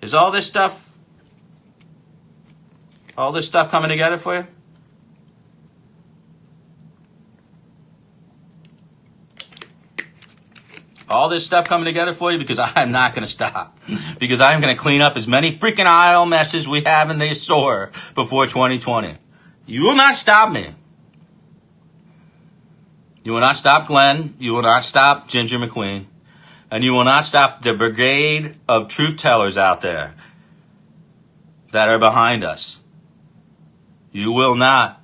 Is all this stuff coming together for you? All this stuff coming together for you? Because I'm not going to stop. Because I'm going to clean up as many freaking aisle messes we have in the store before 2020. You will not stop me. You will not stop Glenn. You will not stop Ginger McQueen. And you will not stop the brigade of truth tellers out there that are behind us. You will not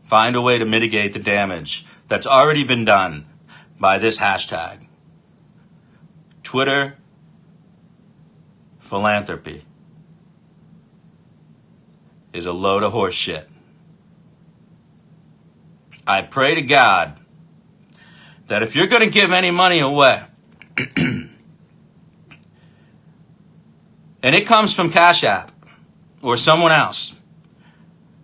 find a way to mitigate the damage that's already been done by this hashtag. Twitter philanthropy is a load of horse shit. I pray to God that if you're going to give any money away, and it comes from Cash App or someone else,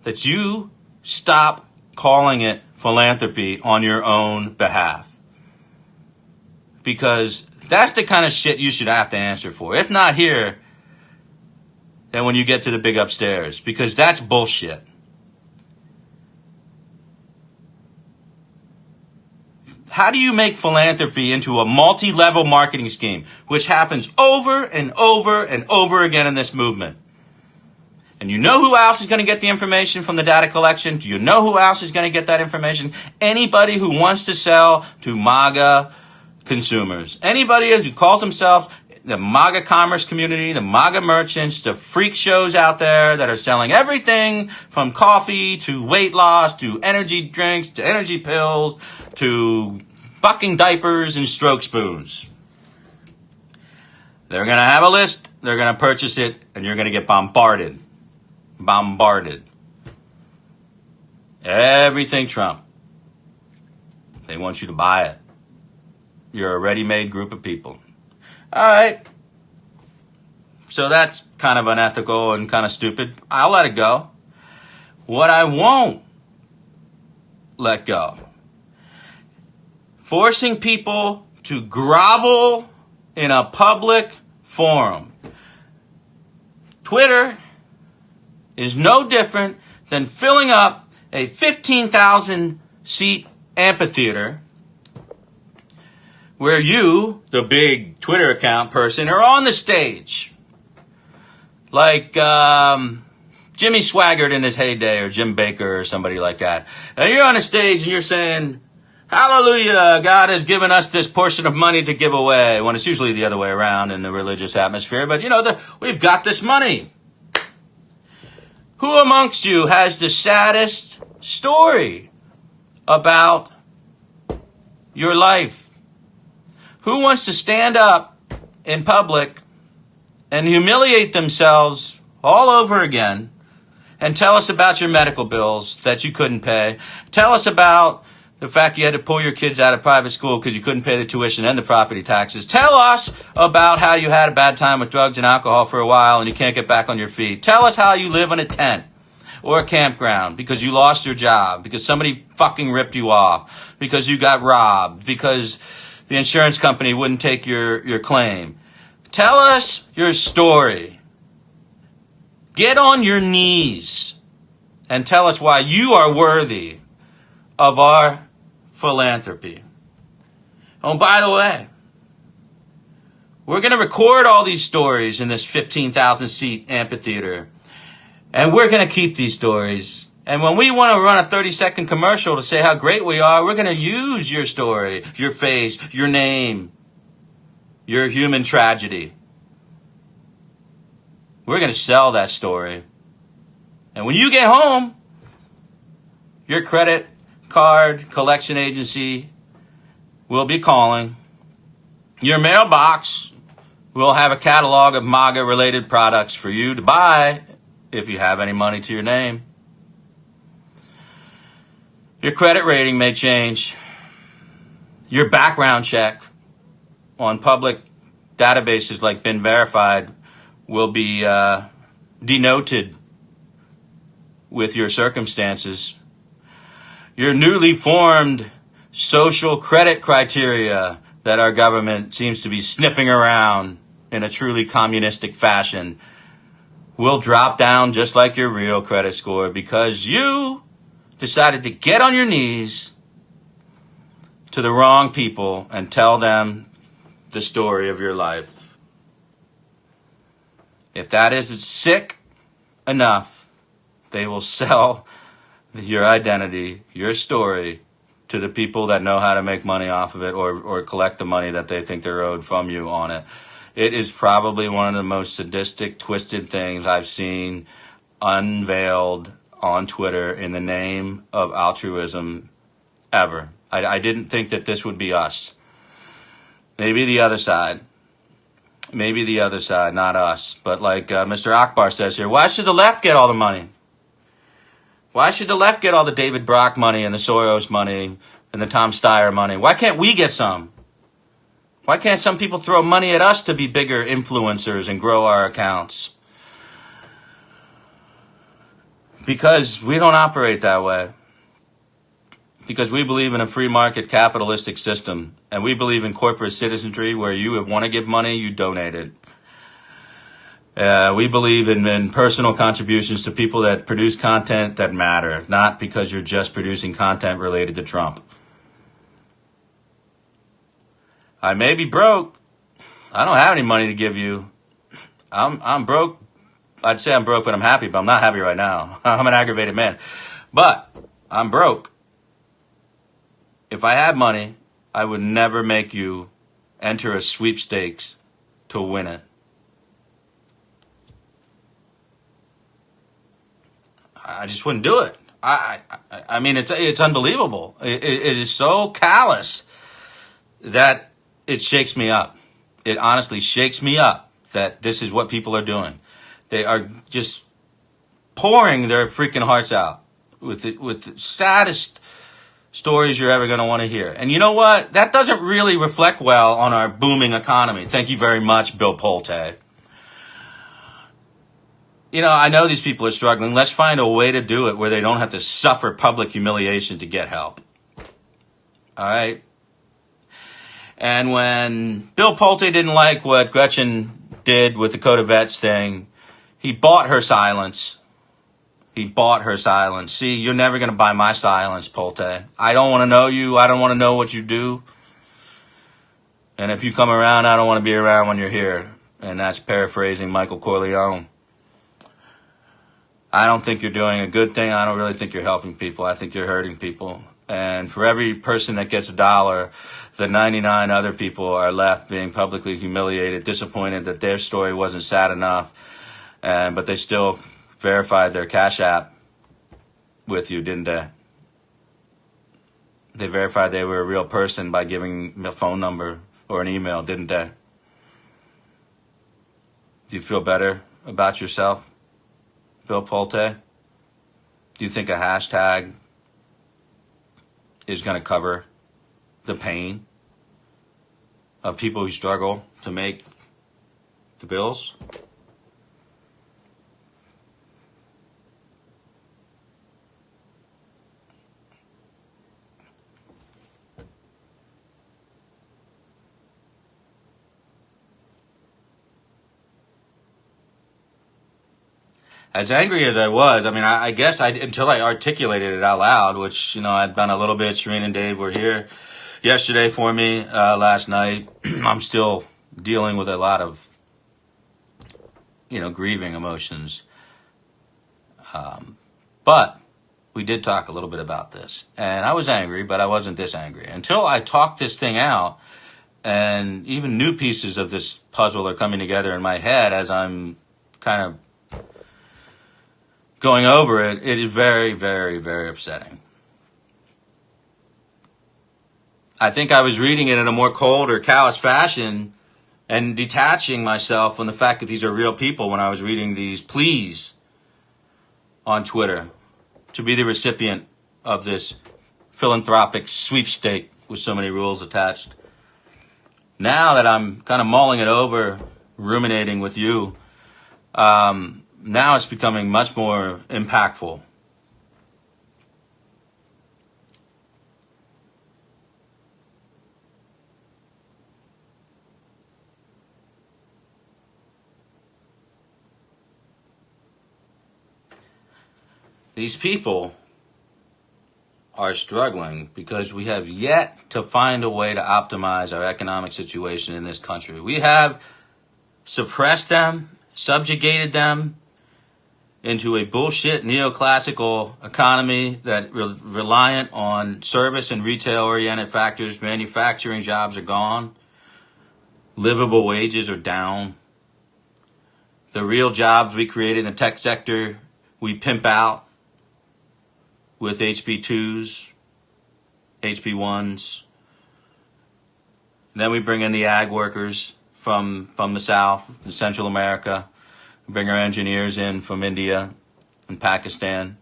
that you stop calling it philanthropy on your own behalf. Because that's the kind of shit you should have to answer for. If not here, then when you get to the big upstairs. Because that's bullshit. How do you make philanthropy into a multi-level marketing scheme, which happens over and over and over again in this movement? And you know who else is going to get the information from the data collection? Do you know who else is going to get that information? Anybody who wants to sell to MAGA consumers. Anybody who calls himself the MAGA commerce community, the MAGA merchants, the freak shows out there that are selling everything from coffee to weight loss to energy drinks to energy pills to bucking diapers and stroke spoons. They're going to have a list, they're going to purchase it, and you're going to get bombarded. Bombarded. Everything Trump. They want you to buy it. You're a ready-made group of people. All right. So that's kind of unethical and kind of stupid. I'll let it go. What I won't let go, forcing people to grovel in a public forum. Twitter is no different than filling up a 15,000 seat amphitheater where you, the big Twitter account person, are on the stage. Like Jimmy Swaggart in his heyday, or Jim Baker or somebody like that. And you're on the stage and you're saying, hallelujah, God has given us this portion of money to give away, when it's usually the other way around in the religious atmosphere. But, we've got this money. Who amongst you has the saddest story about your life? Who wants to stand up in public and humiliate themselves all over again and tell us about your medical bills that you couldn't pay? Tell us about the fact you had to pull your kids out of private school because you couldn't pay the tuition and the property taxes. Tell us about how you had a bad time with drugs and alcohol for a while and you can't get back on your feet. Tell us how you live in a tent or a campground because you lost your job, because somebody fucking ripped you off, because you got robbed, because the insurance company wouldn't take your claim. Tell us your story. Get on your knees and tell us why you are worthy of our philanthropy. Oh, by the way, we're going to record all these stories in this 15,000 seat amphitheater. And we're going to keep these stories. And when we want to run a 30-second commercial to say how great we are, we're going to use your story, your face, your name, your human tragedy. We're going to sell that story. And when you get home, your credit card collection agency will be calling. Your mailbox will have a catalog of MAGA-related products for you to buy if you have any money to your name. Your credit rating may change. Your background check on public databases like Been Verified will be denoted with your circumstances. Your newly formed social credit criteria that our government seems to be sniffing around in a truly communistic fashion will drop down just like your real credit score because you decided to get on your knees to the wrong people and tell them the story of your life. If that isn't sick enough, they will sell your identity, your story, to the people that know how to make money off of it or collect the money that they think they're owed from you on it. It is probably one of the most sadistic, twisted things I've seen unveiled on Twitter in the name of altruism ever. I didn't think that this would be us. Maybe the other side. Maybe the other side, not us. But like Mr. Akbar says here, why should the left get all the money? Why should the left get all the David Brock money and the Soros money and the Tom Steyer money? Why can't we get some? Why can't some people throw money at us to be bigger influencers and grow our accounts? Because we don't operate that way. Because we believe in a free market capitalistic system. And we believe in corporate citizenry where you want to give money, you donate it. We believe in personal contributions to people that produce content that matter, not because you're just producing content related to Trump. I may be broke. I don't have any money to give you. I'm broke. I'd say I'm broke, but I'm happy, but I'm not happy right now. I'm an aggravated man. But I'm broke. If I had money, I would never make you enter a sweepstakes to win it. I just wouldn't do it. I mean, it's unbelievable. It is so callous that it shakes me up. It honestly shakes me up that this is what people are doing. They are just pouring their freaking hearts out with the saddest stories you're ever going to want to hear. And you know what? That doesn't really reflect well on our booming economy. Thank you very much, Bill Pulte. You know, I know these people are struggling. Let's find a way to do it where they don't have to suffer public humiliation to get help. All right? And when Bill Pulte didn't like what Gretchen did with the Code of Vets thing, he bought her silence. He bought her silence. See, you're never going to buy my silence, Pulte. I don't want to know you. I don't want to know what you do. And if you come around, I don't want to be around when you're here. And that's paraphrasing Michael Corleone. I don't think you're doing a good thing. I don't really think you're helping people. I think you're hurting people. And for every person that gets $1, the 99 other people are left being publicly humiliated, disappointed that their story wasn't sad enough, but they still verified their Cash App with you, didn't they? They verified they were a real person by giving a phone number or an email, didn't they? Do you feel better about yourself, Bill Pulte? Do you think a hashtag is going to cover the pain of people who struggle to make the bills? As angry as I was, I mean, I guess until I articulated it out loud, which, you know, I'd done a little bit. Shereen and Dave were here yesterday for me last night. I'm still dealing with a lot of, you know, grieving emotions. But we did talk a little bit about this. And I was angry, but I wasn't this angry. Until I talked this thing out, and even new pieces of this puzzle are coming together in my head as I'm kind of going over it, it is very, very, very upsetting. I think I was reading it in a more cold or callous fashion and detaching myself from the fact that these are real people when I was reading these pleas on Twitter to be the recipient of this philanthropic sweepstake with so many rules attached. Now that I'm kind of mulling it over, ruminating with you, now it's becoming much more impactful. These people are struggling because we have yet to find a way to optimize our economic situation in this country. We have suppressed them, subjugated them into a bullshit neoclassical economy that reliant on service and retail-oriented factors. Manufacturing jobs are gone. Livable wages are down. The real jobs we created in the tech sector, we pimp out with HB2s, HB1s. Then we bring in the ag workers from the South, and Central America. We bring our engineers in from India and Pakistan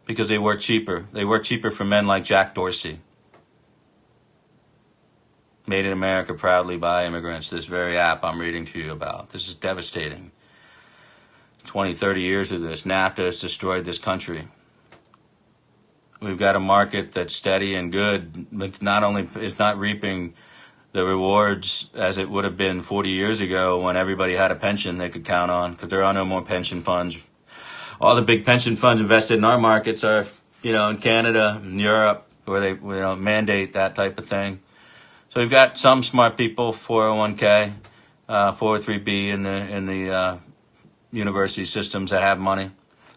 because they work cheaper. They work cheaper for men like Jack Dorsey. Made in America proudly by immigrants, this very app I'm reading to you about. This is devastating. 20, 30 years of this. NAFTA has destroyed this country. We've got a market that's steady and good, but not only is not reaping the rewards as it would have been 40 years ago when everybody had a pension they could count on, because there are no more pension funds. All the big pension funds invested in our markets are, you know, in Canada and Europe, where they, you know, mandate that type of thing. So we've got some smart people, 401k, 403b in the university systems that have money,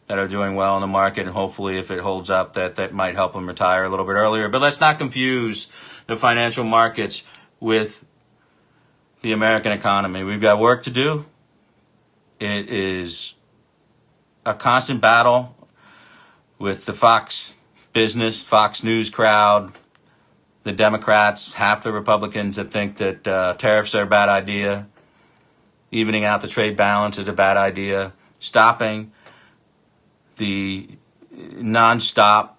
that are doing well in the market, and hopefully if it holds up that might help them retire a little bit earlier. But let's not confuse the financial markets with the American economy. We've got work to do. It is a constant battle with the Fox Business, Fox News crowd, the Democrats, half the Republicans that think that tariffs are a bad idea, evening out the trade balance is a bad idea, stopping the nonstop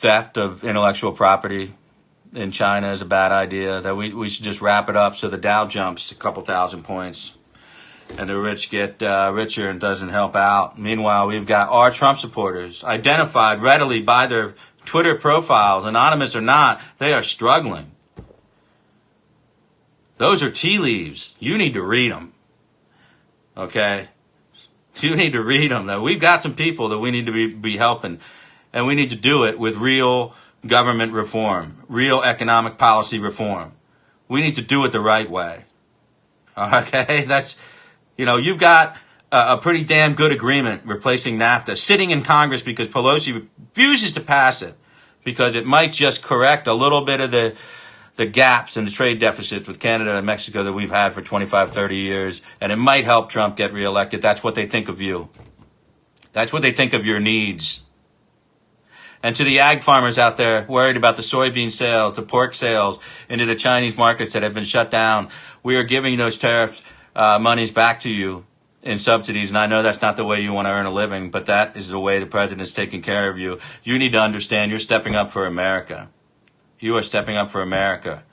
theft of intellectual property in China is a bad idea, that we should just wrap it up so the Dow jumps a couple thousand points and the rich get richer and doesn't help out. Meanwhile, we've got our Trump supporters identified readily by their Twitter profiles, anonymous or not, they are struggling. Those are tea leaves. You need to read them. Okay? You need to read them. That we've got some people that we need to be helping, and we need to do it with real government reform, real economic policy reform. We need to do it the right way. Okay? That's, you've got a pretty damn good agreement replacing NAFTA sitting in Congress because Pelosi refuses to pass it because it might just correct a little bit of the gaps in the trade deficits with Canada and Mexico that we've had for 25, 30 years, and it might help Trump get reelected. That's what they think of you. That's what they think of your needs. And to the ag farmers out there worried about the soybean sales, the pork sales into the Chinese markets that have been shut down, we are giving those tariff monies back to you in subsidies. And I know that's not the way you want to earn a living, but that is the way the president is taking care of you. You need to understand you're stepping up for America. You are stepping up for America.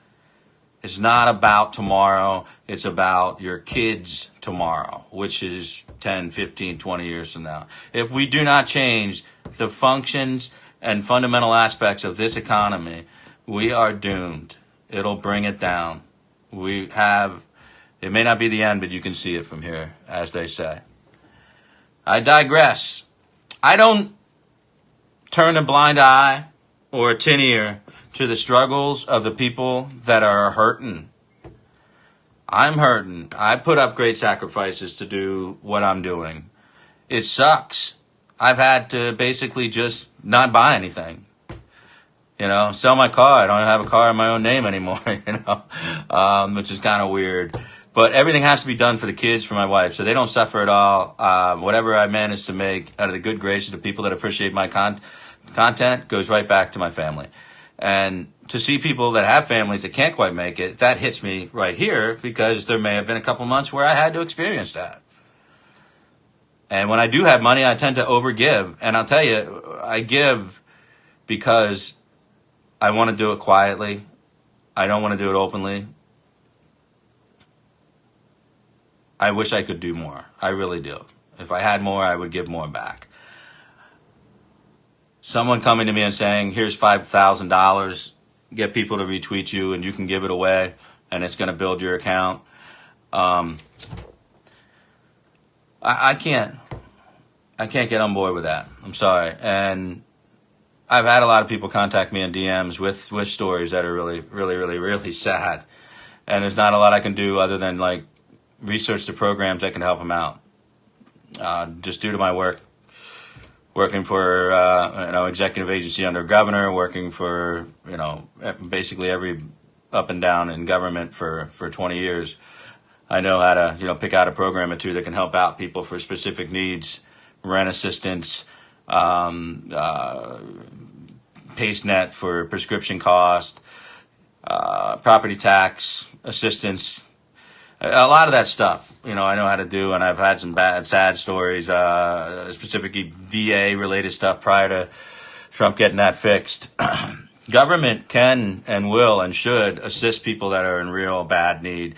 It's not about tomorrow. It's about your kids' tomorrow, which is 10, 15, 20 years from now. If we do not change the functions and fundamental aspects of this economy, we are doomed. It'll bring it down. It may not be the end, but you can see it from here, as they say. I digress. I don't turn a blind eye or a tin ear to the struggles of the people that are hurting. I'm hurting. I put up great sacrifices to do what I'm doing. It sucks. I've had to basically just not buy anything. Sell my car. I don't have a car in my own name anymore, which is kind of weird. But everything has to be done for the kids, for my wife, so they don't suffer at all. Whatever I manage to make out of the good graces of people that appreciate my content goes right back to my family. And to see people that have families that can't quite make it, that hits me right here because there may have been a couple months where I had to experience that. And when I do have money, I tend to overgive. And I'll tell you, I give because I want to do it quietly. I don't want to do it openly. I wish I could do more. I really do. If I had more, I would give more back. Someone coming to me and saying, here's $5,000, get people to retweet you and you can give it away and it's going to build your account. I can't get on board with that. I'm sorry. And I've had a lot of people contact me in DMs with stories that are really, really, really, really sad. And there's not a lot I can do other than research the programs that can help them out. Just due to my working for executive agency under a governor, working for basically every up and down in government for 20 years. I know how to pick out a program or two that can help out people for specific needs, rent assistance, PaceNet for prescription cost, property tax assistance. A lot of that stuff, I know how to do, and I've had some sad stories, specifically VA-related stuff prior to Trump getting that fixed. Government can and will and should assist people that are in real bad need.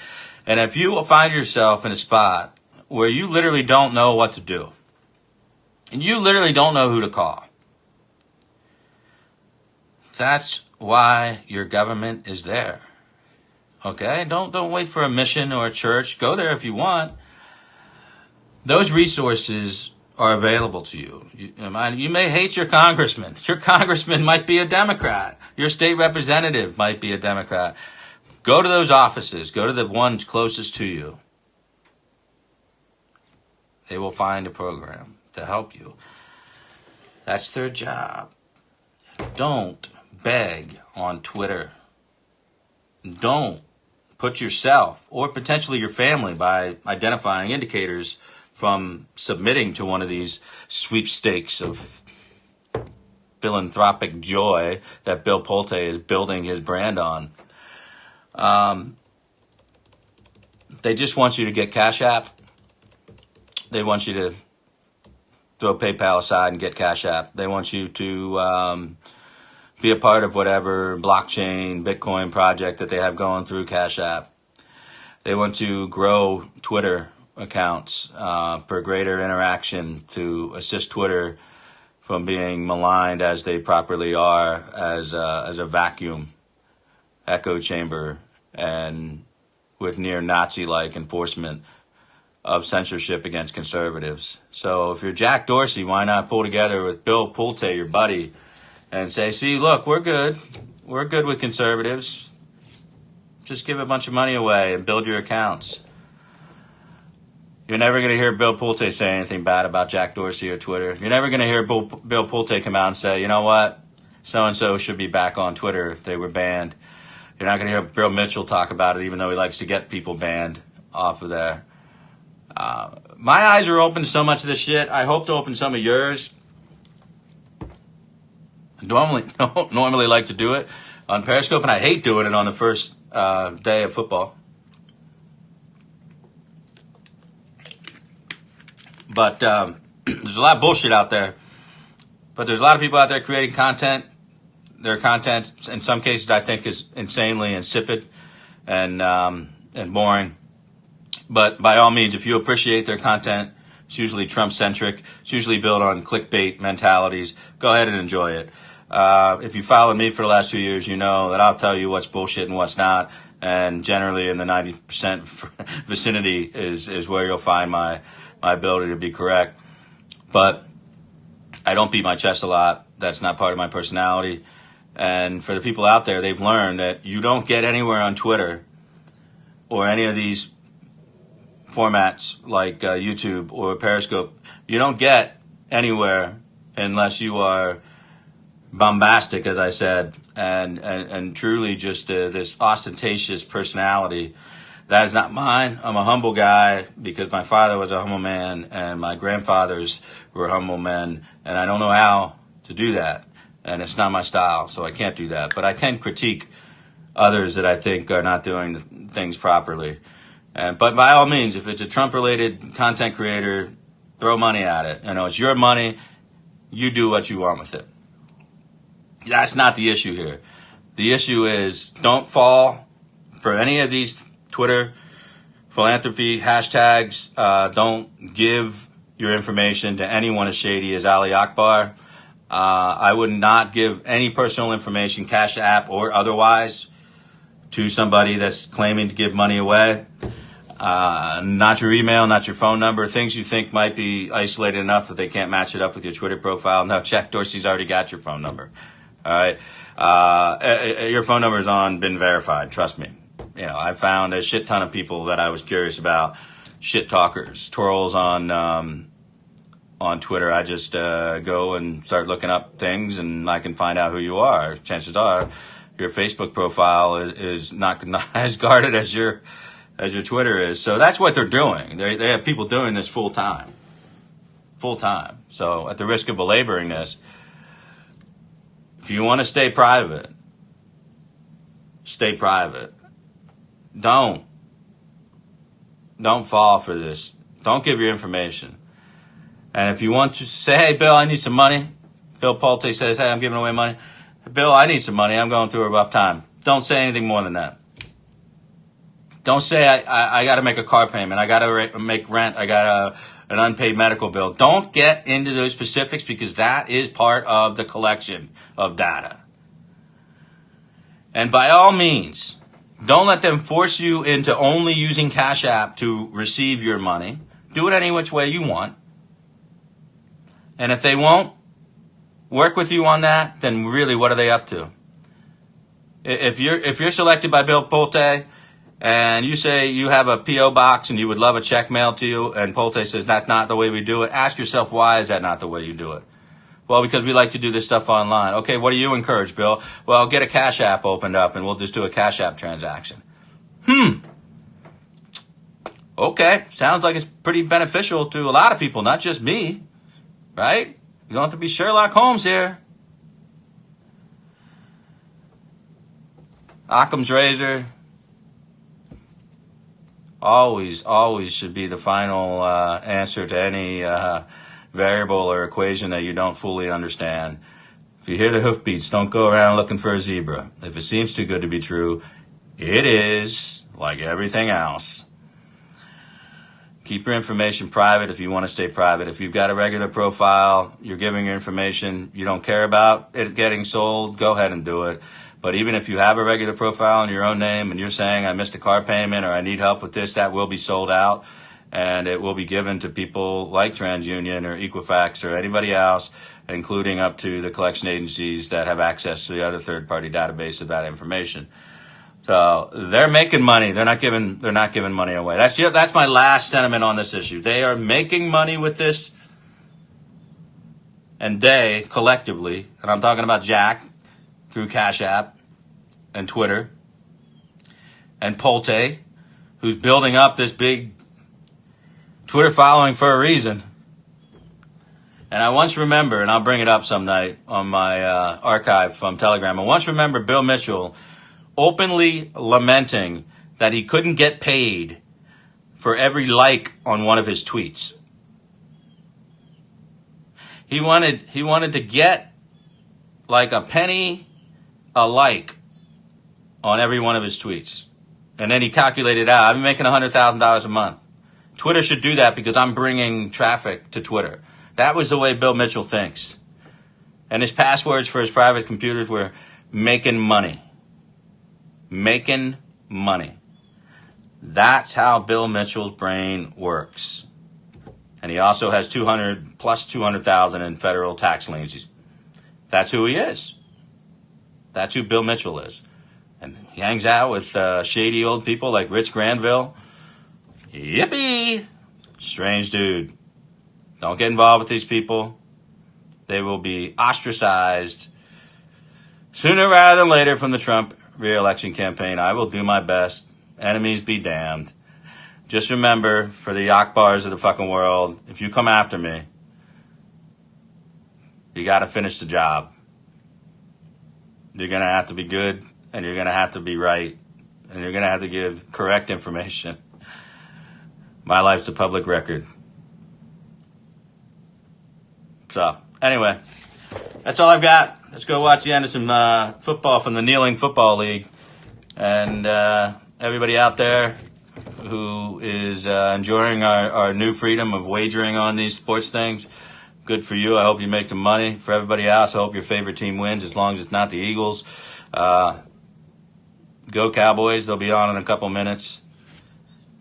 And if you find yourself in a spot where you literally don't know what to do, and you literally don't know who to call, that's why your government is there. Okay, don't wait for a mission or a church. Go there if you want. Those resources are available to you. You may hate your congressman. Your congressman might be a Democrat. Your state representative might be a Democrat. Go to those offices. Go to the ones closest to you. They will find a program to help you. That's their job. Don't beg on Twitter. Don't put yourself or potentially your family by identifying indicators from submitting to one of these sweepstakes of philanthropic joy that Bill Pulte is building his brand on. They just want you to get Cash App. They want you to throw PayPal aside and get Cash App. They want you to be a part of whatever blockchain, Bitcoin project that they have going through Cash App. They want to grow Twitter accounts for greater interaction to assist Twitter from being maligned as they properly are as a vacuum echo chamber and with near Nazi-like enforcement of censorship against conservatives. So if you're Jack Dorsey, why not pull together with Bill Pulte, your buddy, and say, see, look, we're good. We're good with conservatives. Just give a bunch of money away and build your accounts. You're never going to hear Bill Pulte say anything bad about Jack Dorsey or Twitter. You're never going to hear Bill Pulte come out and say, you know what, so-and-so should be back on Twitter if they were banned. You're not going to hear Bill Mitchell talk about it, even though he likes to get people banned off of there. My eyes are open to so much of this shit. I hope to open some of yours. I don't normally like to do it on Periscope, and I hate doing it on the first day of football. But there's a lot of bullshit out there. But there's a lot of people out there creating content. Their content, in some cases, I think, is insanely insipid and boring. But by all means, if you appreciate their content, it's usually Trump-centric. It's usually built on clickbait mentalities. Go ahead and enjoy it. If you followed me for the last few years, you know that I'll tell you what's bullshit and what's not. And generally in the 90% vicinity is where you'll find my ability to be correct. But I don't beat my chest a lot. That's not part of my personality. And for the people out there, they've learned that you don't get anywhere on Twitter or any of these formats like YouTube or Periscope. You don't get anywhere unless you are bombastic, as I said, and truly just this ostentatious personality. That is not mine. I'm a humble guy because my father was a humble man and my grandfathers were humble men, and I don't know how to do that. And it's not my style, so I can't do that. But I can critique others that I think are not doing things properly. But by all means, if it's a Trump-related content creator, throw money at it. You know, it's your money. You do what you want with it. That's not the issue here. The issue is don't fall for any of these Twitter philanthropy hashtags. Don't give your information to anyone as shady as Ali Akbar. I would not give any personal information, Cash App or otherwise, to somebody that's claiming to give money away. Not your email, not your phone number, things you think might be isolated enough that they can't match it up with your Twitter profile. No, Jack Dorsey's already got your phone number. All right. Your phone number's been verified. Trust me. You know, I found a shit ton of people that I was curious about. Shit talkers, trolls on Twitter. I just go and start looking up things and I can find out who you are. Chances are your Facebook profile is not as guarded as your Twitter is. So that's what they're doing. They have people doing this full time. So at the risk of belaboring this, if you want to stay private, stay private. Don't fall for this. Don't give your information. And if you want to say, hey, Bill, I need some money. Bill Pulte says, hey, I'm giving away money. Bill, I need some money. I'm going through a rough time. Don't say anything more than that. Don't say I got to make a car payment. I got to make rent. I got an unpaid medical bill. Don't get into those specifics because that is part of the collection of data. And by all means, don't let them force you into only using Cash App to receive your money. Do it any which way you want. And if they won't work with you on that, then really, what are they up to? If you're selected by Bill Pulte and you say you have a P.O. box and you would love a check mailed to you, and Pulte says that's not the way we do it, ask yourself, why is that not the way you do it? Well, because we like to do this stuff online. Okay, what do you encourage, Bill? Well, get a Cash App opened up and we'll just do a Cash App transaction. Okay, sounds like it's pretty beneficial to a lot of people, not just me, right? You don't have to be Sherlock Holmes here. Occam's razor always should be the final answer to any variable or equation that you don't fully understand. If you hear the hoofbeats, don't go around looking for a zebra. If it seems too good to be true, it is, like everything else. Keep your information private if you want to stay private. If you've got a regular profile, you're giving your information, you don't care about it getting sold, go ahead and do it. But even if you have a regular profile in your own name and you're saying, I missed a car payment or I need help with this, that will be sold out. And it will be given to people like TransUnion or Equifax or anybody else, including up to the collection agencies that have access to the other third-party database of that information. So they're making money. They're not giving money away. That's my last sentiment on this issue. They are making money with this, and they collectively, and I'm talking about Jack through Cash App and Twitter, and Pulte, who's building up this big Twitter following for a reason. And I once remember, and I'll bring it up some night on my archive from Telegram, I once remember Bill Mitchell openly lamenting that he couldn't get paid for every like on one of his tweets. He wanted to get like a penny a like on every one of his tweets. And then he calculated out, I'm making $100,000 a month. Twitter should do that because I'm bringing traffic to Twitter. That was the way Bill Mitchell thinks. And his passwords for his private computers were making money. Making money. That's how Bill Mitchell's brain works. And he also has 200,000 in federal tax liens. That's who he is. That's who Bill Mitchell is. And he hangs out with shady old people like Rich Granville. Yippee! Strange dude. Don't get involved with these people. They will be ostracized sooner rather than later from the Trump re-election campaign. I will do my best. Enemies be damned. Just remember, for the Akbars of the fucking world, if you come after me, you got to finish the job. You're going to have to be good, and you're going to have to be right, and you're going to have to give correct information. My life's a public record. So, anyway, that's all I've got. Let's go watch the end of some football from the Kneeling Football League. And everybody out there who is enjoying our new freedom of wagering on these sports things, good for you. I hope you make the money. For everybody else, I hope your favorite team wins, as long as it's not the Eagles. Go Cowboys. They'll be on in a couple minutes.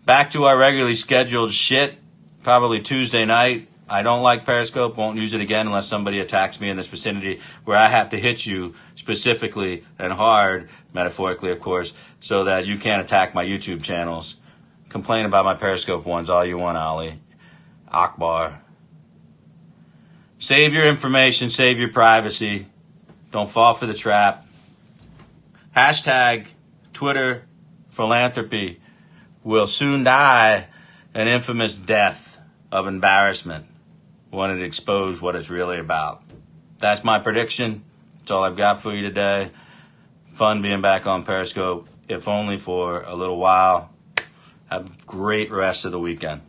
Back to our regularly scheduled shit, probably Tuesday night. I don't like Periscope, won't use it again unless somebody attacks me in this vicinity where I have to hit you specifically and hard, metaphorically, of course, so that you can't attack my YouTube channels. Complain about my Periscope ones all you want, Ali. Akbar. Save your information, save your privacy. Don't fall for the trap. Hashtag Twitter philanthropy will soon die an infamous death of embarrassment when it exposed what it's really about. That's my prediction. That's all I've got for you today. Fun being back on Periscope, if only for a little while. Have a great rest of the weekend.